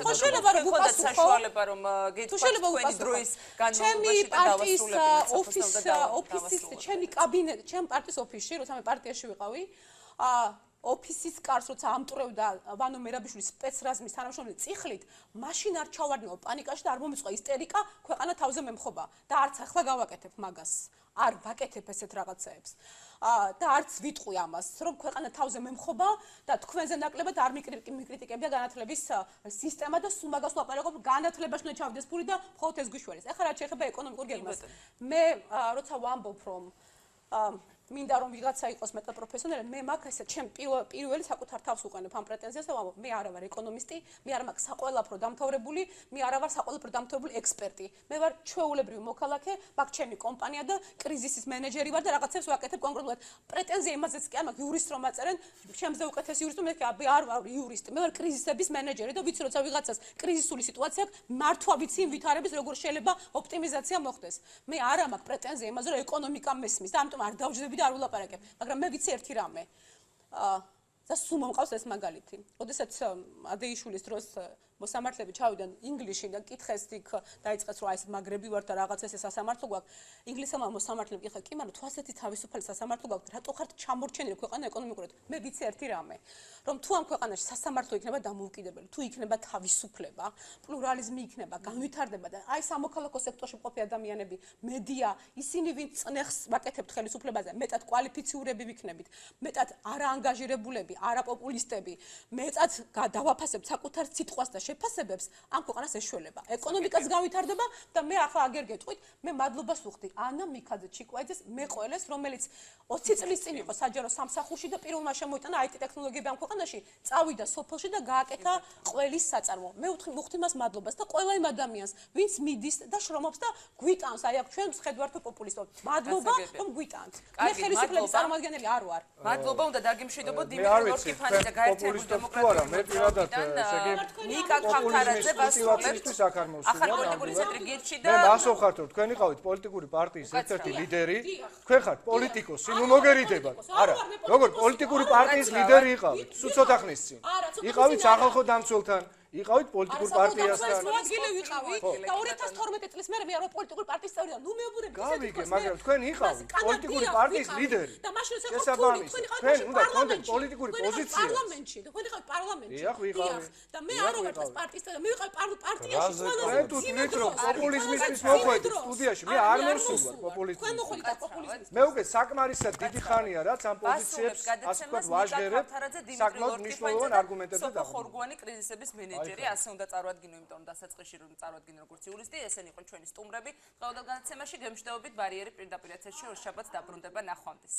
ხო შეიძლება რომ გუპასუხო საშუალება რომ გეტყვით თქვენი დროის განმავლობაში და დავასრულებთ ოფისის ჩემი კაბინეტი ჩემ პარტიის ოფისში როცა მე პარტიაში ვიყავი ოფისის კარს როცა ამტვრევდა ვანო მერაბიშვილის სპეცრაზმის თანამშრომელი წიხლით მაშინ არ ჩავარდნილ პანიკაში და არ მომიწყვა ისტერიკა ქვეყანა თავზე მემხობა და არც ახლა გავაკეთებ მაგას არ ვაკეთებ ესეთ რაღაცეებს და არც ვიტყვი ამას რომ ქვეყანა თავზე მემხობა და თქვენზე ნაკლებად არ მიკრიტიკებია განათლების სისტემა და სულ მაგას ვლაპარაკობ განათლებაში უნდა ჩავიდეს ფული და მხოლოდ ეს გვიშველეს ეხლა რაც შეეხება ეკონომიკურ გეგმას მე როცა ვამბობ რომ მინდა რომ ვიღაცა იყოს მეტად პროფესიონალი, მე მაგ ესე ჩემ პირველი საკუთარ თავს უყენებ ამ პრეტენზიას და ვამბობ, მე არა ვარ ეკონომისტი, მე არ მაქვს საყოველაფრო დამთავრებული, მე არა ვარ საყოველაფრო დამთავრებული ექსპერტი. მე ვარ ჩვეულებრივი მოქალაქე, მაქვს ჩემი კომპანია და კრიზისის მენეჯერი ვარ და რაღაცებს ვაკეთებ კონკრეტულად. პრეტენზია იმაზეც კი არ მაქვს, იურისტ რომ აწერენ, ჩემზე უკეთესი იურისტი, მე არ ვარ იურისტი, მე ვარ კრიზისების მენეჯერი და ვიცი როცა ვიღაცას კრიზისული სიტუაცია აქვს, მართვა ვიცი იმ ვითარების როგორ შეიძლება ოპტიმიზაცია მოხდეს. მე არა მაქვს პრეტენზია იმაზე რომ ეკონომიკა მესმის და ამიტომ არ დავჯდები და არ ვილაპარაკებ, მაგრამ მე ვიცი ერთი რამე. და სულ მომყავს ეს მაგალითი. ოდესაც ადეიშვილის დროს მოსამართლეები ჩავიდნენ ინგლისში და კითხეს იქ დაიწყეს რომ აი ეს მაგრები ვარ და რაღაც ესე სასამართლო გვაქვს. ინგლისელმა მოსამართლემ კითხა, კი მაგრამ თუ ასეთი თავისუფალი სასამართლო გვაქვს, რატო ხართ ჩამორჩენილი ქვეყანა ეკონომიკურად? მე ვიცი ერთი რამე, რომ თუ ამ ქვეყანაში სასამართლო იქნება დამოუკიდებელი, თუ იქნება თავისუფლება, პლურალიზმი იქნება, განვითარდება და აი სამოქალაქო სექტორში მყოფი ადამიანები, მედია, ისინი ვინც წნეხს ვაკეთებთ ხელისუფლებაზე, მეტად კვალიფიციურები ვიქნებით, მეტად არაანგაჟირებულები, არაპოპულისტები, მეტად დავაფასებთ საკუთარ სიტყვას და შეფასებებს, ამ ქვეყანას ეშველება. ეკონომიკაც განვითარდება და მე ახლა აგერ გეტყვით, მე მადლობას ვუხდი ანა მიქაძე ჩიკვაიძეს, მეყოლეს, რომელიც 20 წლის წინ იყო საჯარო სამსახურში და პირველმა შემოიტანა IT ტექნოლოგიები ამ ქვეყანაში, წავიდა სოფელში და გააკეთა ყველის საწარმო. მე ვუხდი მას მადლობას და ყველა იმ ადამიანს, ვინც მიდის და შრომობს და გვიტანს, აი აქ ჩვენ მხედვართო პოპულისტო. მადლობა, რომ გვიტანთ. მე ხელისუფლების წარმომადგენელი არ ვარ. მადლობა უნდა დაგიმშვიდობო დიმიტრი ლორკიფანი და გაერთიანებული დემოკრატიული მოძრაობიდან ნიკა ქავთარაძე ვასრულებთ. ახალ პოლიტიკური ცენტრი გირჩი და მე მასოვხართ რომ თქვენ იყავით პოლიტიკური პარტიის ერთ-ერთი ლიდერი, თქვენ ხართ პოლიტიკოსი, ნუ მოგერიდებათ. არა, როგორ პოლიტიკური პარტიის ლიდერი იყავით, სულ ცოტა ხნის წინ. იყავით სახალხო დამცველთან, იყავით პოლიტიკურ პარტიასთან. მოადგილე ვიყავით და 2012 წლის მერე მე არ ვარ პოლიტიკური პარტიის წევრი და ნუ მეუბნები. გავიგე, მაგრამ თქვენ იყავით პოლიტიკური პარტიის ლიდერი. და მაშინ ეს შესაბამისად, თქვენ უნდა გქონდეთ პოლიტიკური პოზიცია. პარლამენტში, თქვენ იყავით პარლამენტში. დიახ, ვიყავი. და მე არ ვარ ეს პარტიის წევრი, მე ვიყავი პარტიაში ყველაზე. თუ თქვით რომ პოპულიზმისთვის მოხვედით სტუდიაში, მე არ მოსულვარ პოპულიზმის. თქვენ მოხვედით პოპულიზმის. მე უკვე საკმარისად დიდი ხანია რაც ამ პოზიციებს ასე ვთქვათ ვაჟღერებ საკმაოდ მნიშვნელოვან არგუმენტებზე და ხორგვანი კრიზისების მენეჯერი, ასე უნდა წარვადგინო, იმიტომ რომ დასაწყისში რომ წარვადგინო როგორც იურისტი, ესენი იყვნენ ჩვენი სტუმრები. ყოველდღიურ განაცემაში გემშვიდობებით, ბარიერი პირდაპირ ეთერში ორ შაბათს დაბრუნდება ნახვამდის.